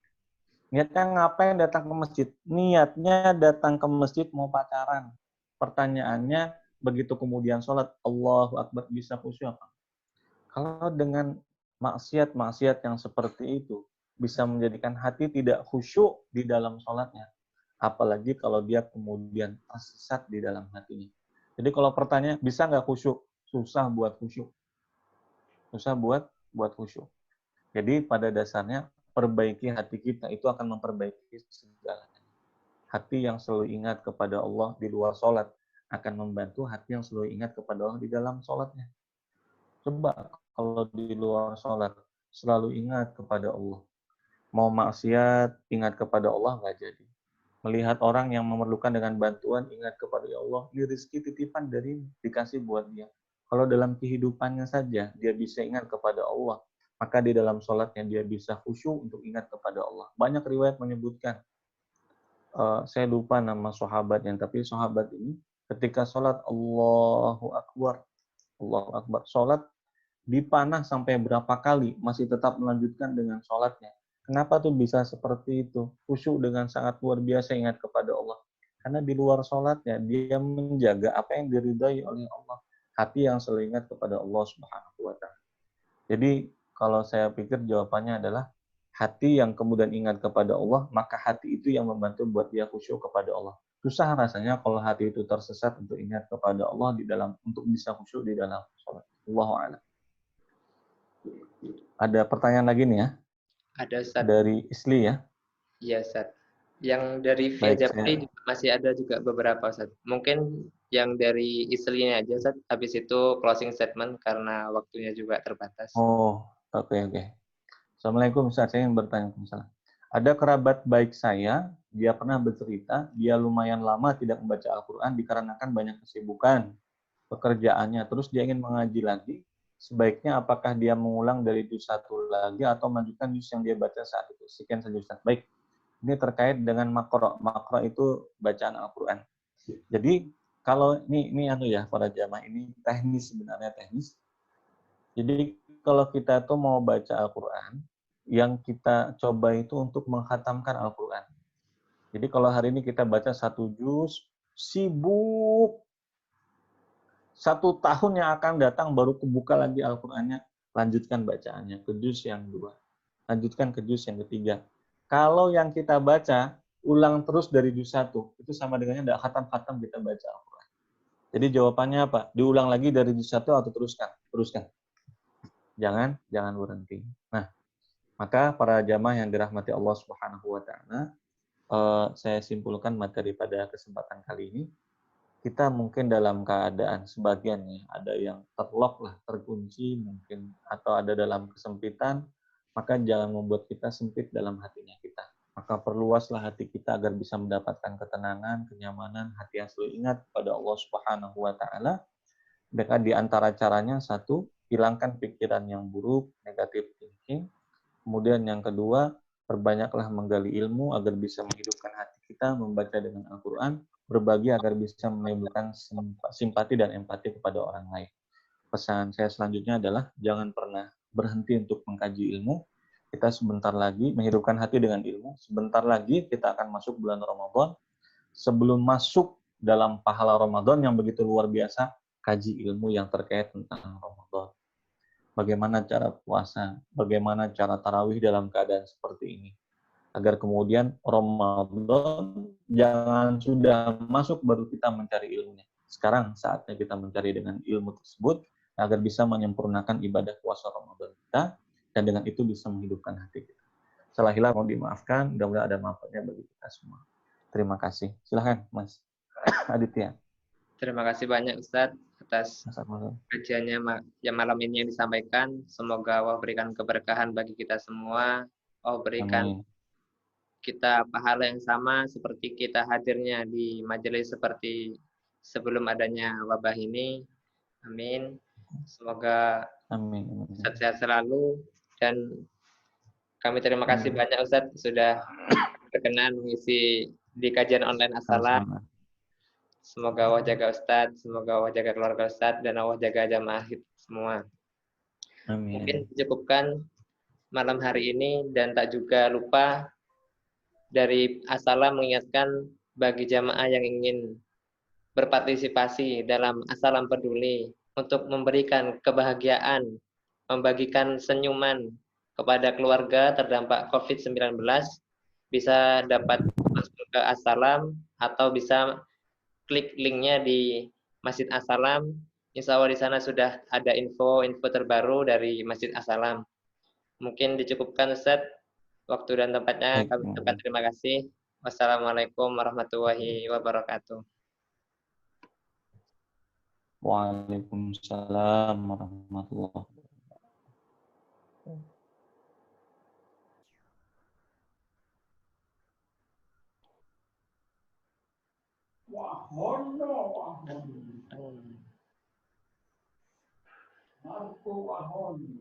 Niatnya ngapain datang ke masjid? Niatnya datang ke masjid mau pacaran. Pertanyaannya, begitu kemudian sholat, Allahu Akbar, bisa khusyuk apa? Kalau dengan maksiat-maksiat yang seperti itu, bisa menjadikan hati tidak khusyuk di dalam sholatnya. Apalagi kalau dia kemudian tersesat di dalam hatinya. Jadi kalau pertanyaan, bisa nggak khusyuk? Susah buat khusyuk. Susah buat khusyuk. Jadi pada dasarnya, perbaiki hati kita itu akan memperbaiki segalanya. Hati yang selalu ingat kepada Allah di luar sholat akan membantu hati yang selalu ingat kepada Allah di dalam sholatnya. Coba kalau di luar sholat selalu ingat kepada Allah. Mau maksiat, ingat kepada Allah nggak jadi. Melihat orang yang memerlukan dengan bantuan, ingat kepada Allah. Ini rezeki titipan dari dikasih buat dia. Kalau dalam kehidupannya saja, dia bisa ingat kepada Allah. Maka di dalam sholatnya dia bisa khusyuk untuk ingat kepada Allah. Banyak riwayat menyebutkan, saya lupa nama sahabatnya, tapi sahabat ini ketika sholat Allahu Akbar, sholat dipanah sampai berapa kali, masih tetap melanjutkan dengan sholatnya. Kenapa tuh bisa seperti itu? Khusyuk dengan sangat luar biasa ingat kepada Allah. Karena di luar sholatnya, dia menjaga apa yang diridhai oleh Allah. Hati yang selalu ingat kepada Allah Subhanahu wa Ta'ala. Jadi, kalau saya pikir jawabannya adalah hati yang kemudian ingat kepada Allah, maka hati itu yang membantu buat dia khusyuk kepada Allah. Susah rasanya kalau hati itu tersesat untuk ingat kepada Allah untuk bisa khusyuk di dalam sholat. Allahu a'lam. Ada pertanyaan lagi nih ya? Ada, Ustaz. Dari Isli ya? Iya, Ustaz. Yang dari via Japri masih ada juga beberapa, Ustaz. Mungkin yang dari Islinya aja, Ustaz. Habis itu closing statement karena waktunya juga terbatas. Oh, oke. Assalamualaikum, Ustaz. Saya ingin bertanya. Ada kerabat baik saya, dia pernah bercerita, dia lumayan lama tidak membaca Al-Quran dikarenakan banyak kesibukan pekerjaannya. Terus dia ingin mengaji lagi, sebaiknya apakah dia mengulang dari juz 1 lagi atau melanjutkan juz yang dia baca saat itu? Sekian saja, Ustaz. Baik, ini terkait dengan makro. Makro itu bacaan Al-Quran. Jadi, kalau ini ya, para jamaah, ini teknis sebenarnya, teknis. Jadi, kalau kita tuh mau baca Al-Quran, yang kita coba itu untuk menghatamkan Al-Quran. Jadi, kalau hari ini kita baca 1 juz, sibuk. 1 tahun yang akan datang baru kebuka lagi Al-Qur'annya, lanjutkan bacaannya ke juz yang 2. Lanjutkan ke juz yang ketiga. Kalau yang kita baca, ulang terus dari juz 1. Itu sama dengannya tidak khatam-khatam kita baca Al-Qur'an. Jadi jawabannya apa? Diulang lagi dari juz 1 atau teruskan? Teruskan. Jangan berhenti. Nah, maka para jamaah yang dirahmati Allah Subhanahu wa Ta'ala, saya simpulkan materi pada kesempatan kali ini. Kita mungkin dalam keadaan sebagian nih, ada yang terlock lah, terkunci mungkin, atau ada dalam kesempitan, maka jangan membuat kita sempit dalam hatinya kita. Maka perluaslah hati kita agar bisa mendapatkan ketenangan, kenyamanan, hati yang selalu ingat pada Allah Subhanahu wa taala. Maka di antara caranya satu, hilangkan pikiran yang buruk, negatif thinking. Kemudian yang kedua, perbanyaklah menggali ilmu agar bisa menghidupkan hati kita, membaca dengan Al-Qur'an, berbagi agar bisa menimbulkan simpati dan empati kepada orang lain. Pesan saya selanjutnya adalah jangan pernah berhenti untuk mengkaji ilmu. Kita sebentar lagi menghidupkan hati dengan ilmu. Sebentar lagi kita akan masuk bulan Ramadan. Sebelum masuk dalam pahala Ramadan yang begitu luar biasa, kaji ilmu yang terkait tentang Ramadan. Bagaimana cara puasa, bagaimana cara tarawih dalam keadaan seperti ini. Agar kemudian Ramadan jangan sudah masuk baru kita mencari ilmunya. Sekarang saatnya kita mencari dengan ilmu tersebut agar bisa menyempurnakan ibadah puasa Ramadan kita dan dengan itu bisa menghidupkan hati kita. Salah hilang mau dimaafkan, mudah-mudahan ada manfaatnya bagi kita semua. Terima kasih. Silahkan Mas Aditya. Terima kasih banyak Ustadz atas kajiannya yang malam ini yang disampaikan. Semoga Allah berikan keberkahan bagi kita semua. Allah berikan kita pahala yang sama seperti kita hadirnya di majelis seperti sebelum adanya wabah ini. Amin. Semoga sehat-sehat selalu dan kami terima kasih banyak Ustadz sudah berkenan mengisi di kajian online As-Salam. Semoga Allah jaga Ustadz, semoga Allah jaga keluarga Ustadz, dan Allah jaga jamaah semua. Amin. Mungkin cukupkan malam hari ini dan tak juga lupa dari As-Salam mengingatkan bagi jamaah yang ingin berpartisipasi dalam As-Salam Peduli untuk memberikan kebahagiaan, membagikan senyuman kepada keluarga terdampak COVID-19, bisa dapat masuk ke As-Salam atau bisa klik linknya di Masjid As-Salam. Insya Allah di sana sudah ada info terbaru dari Masjid As-Salam. Mungkin dicukupkan Ustadz, waktu dan tempatnya kami ucapkan terima kasih. Wassalamualaikum warahmatullahi wabarakatuh. Waalaikumsalam warahmatullahi wabarakatuh. Wahon.